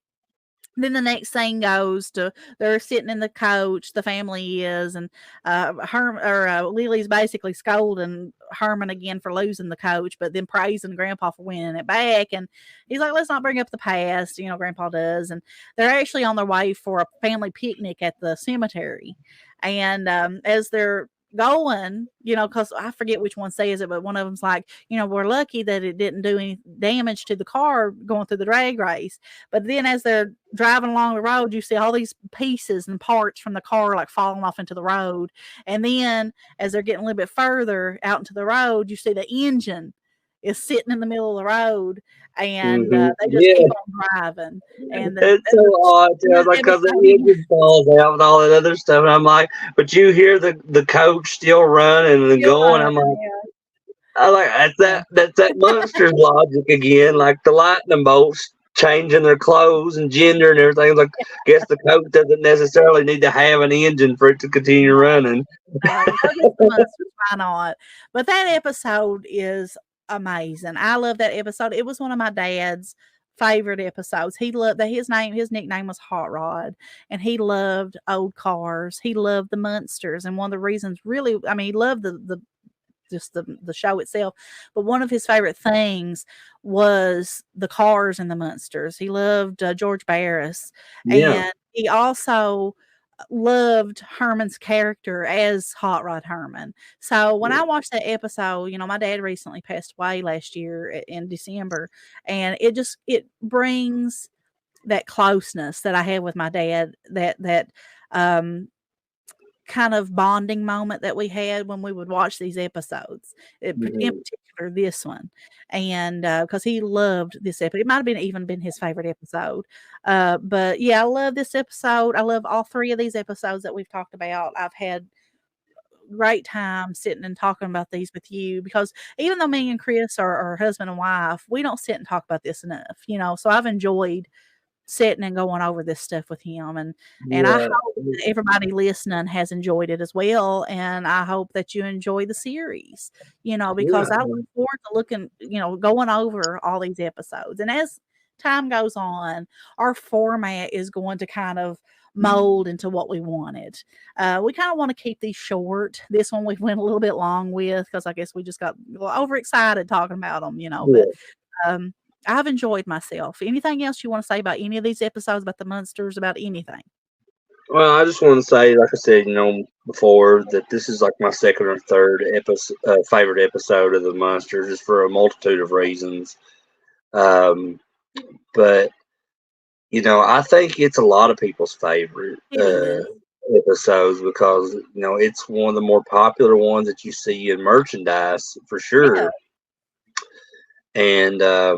then the next thing goes to they're sitting in the coach, the family is, and Lily's basically scolding Herman again for losing the coach, but then praising Grandpa for winning it back. And he's like, let's not bring up the past, Grandpa does. And they're actually on their way for a family picnic at the cemetery. And as they're going, because I forget which one says it, but one of them's like, we're lucky that it didn't do any damage to the car going through the drag race. But then as they're driving along the road, you see all these pieces and parts from the car falling off into the road. And then as they're getting a little bit further out into the road, you see the engine is sitting in the middle of the road, and they just keep on driving. And it's so odd, because the engine falls out and all that other stuff. And I'm like, but you hear the coach still running and going. I'm like, I like that's that Munsters logic again, like the lightning bolts changing their clothes and gender and everything. Like, guess the coat doesn't necessarily need to have an engine for it to continue running. So just the Munsters, why not? But that episode is amazing. I love that episode. It was one of my dad's favorite episodes. He loved that his nickname was Hot Rod, and he loved old cars. He loved the Munsters, and one of the reasons really, I mean, he loved the just the show itself, but one of his favorite things was the cars and the Munsters. He loved George Barris, Yeah. and he also loved Herman's character as Hot Rod Herman. So when I watched that episode, my dad recently passed away last year in December, and it brings that closeness that I had with my dad, that kind of bonding moment that we had when we would watch these episodes, in particular this one, and because he loved this episode. It might have even been his favorite episode, but yeah, I love this episode. I love all three of these episodes that we've talked about. I've had great time sitting and talking about these with you, because even though me and Chris are husband and wife, we don't sit and talk about this enough, so I've enjoyed sitting and going over this stuff with him, and I hope that everybody listening has enjoyed it as well, and I hope that you enjoy the series, because I look forward to going over all these episodes, and as time goes on, our format is going to kind of mold into what we wanted. We kind of want to keep these short. This one we went a little bit long with, because I guess we just got overexcited talking about them, but I've enjoyed myself. Anything else you want to say about any of these episodes, about the Munsters, about anything? Well, I just want to say, like I said, before, that this is like my second or third favorite episode of the Munsters, just for a multitude of reasons. But I think it's a lot of people's favorite episodes, because it's one of the more popular ones that you see in merchandise for sure. Yeah. And I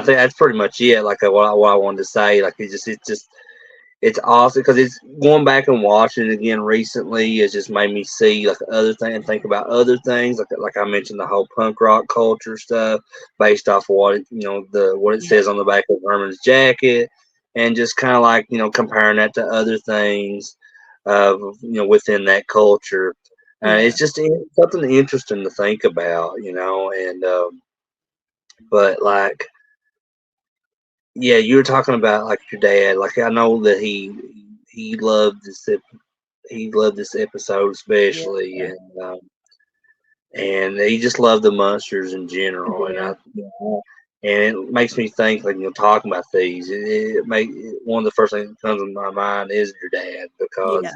think that's pretty much it. Like what I wanted to say. Like it's awesome, because it's going back and watching it again recently. It's just made me see like other things and think about other things. Like I mentioned, the whole punk rock culture stuff based off of what it says on the back of Herman's jacket, and just kind of like comparing that to other things within that culture. It's just something interesting to think about, and but like, yeah, you were talking about like your dad. Like, I know that he loved this episode especially, and he just loved the Munsters in general. And it makes me think, like, talking about these, one of the first things that comes to my mind is your dad, because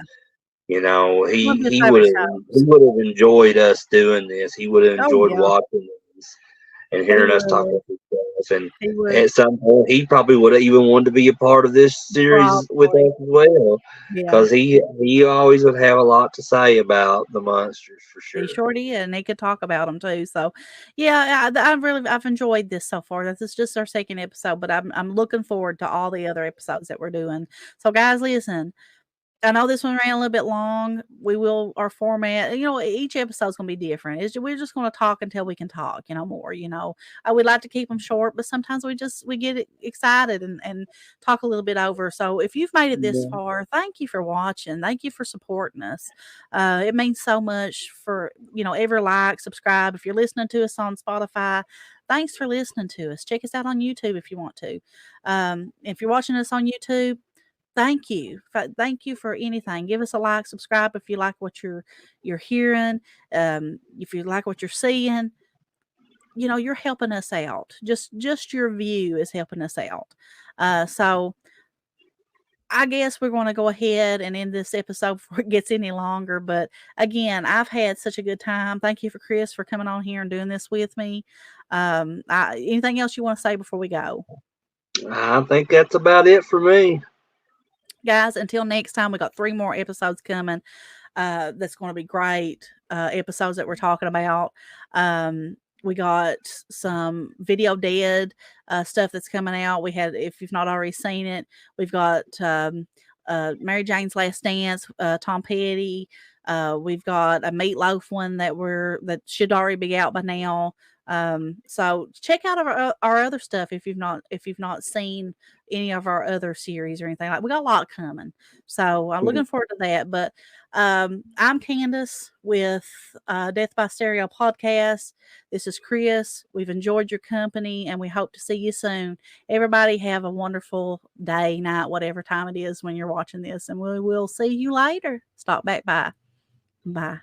he would have enjoyed us doing this. He would have enjoyed watching this and hearing us talk about this stuff. And at some point, he probably would have even wanted to be a part of this series with us as well, because he always would have a lot to say about the Munsters, for sure. He sure did, and he could talk about them too. So, yeah, I've enjoyed this so far. This is just our second episode, but I'm looking forward to all the other episodes that we're doing. So, guys, listen. I know this one ran a little bit long. Our format, each episode's going to be different. We're just going to talk until we can talk, more, I would like to keep them short, but sometimes we get excited and talk a little bit over. So if you've made it this far, thank you for watching. Thank you for supporting us. It means so much for, every like, subscribe. If you're listening to us on Spotify, thanks for listening to us. Check us out on YouTube if you want to. If you're watching us on YouTube, thank you. Thank you for anything. Give us a like, subscribe if you like what you're hearing. If you like what you're seeing, you're helping us out. Just your view is helping us out. So I guess we're going to go ahead and end this episode before it gets any longer. But again, I've had such a good time. Thank you for Chris for coming on here and doing this with me. Anything else you want to say before we go? I think that's about it for me. Guys, until next time, we got 3 more episodes coming. That's going to be great episodes that we're talking about. We got some Video Dead stuff that's coming out. We had, if you've not already seen it, we've got Mary Jane's Last Dance, Tom Petty, We've got a meatloaf one that should already be out by now. So check out our other stuff if you've not seen any of our other series or anything. Like, we got a lot coming, so I'm looking forward to that. But I'm Candace with Death by Stereo podcast. This is Chris. We've enjoyed your company, and we hope to see you soon. Everybody have a wonderful day, night, whatever time it is when you're watching this, and we will see you later. Stop back by. Bye.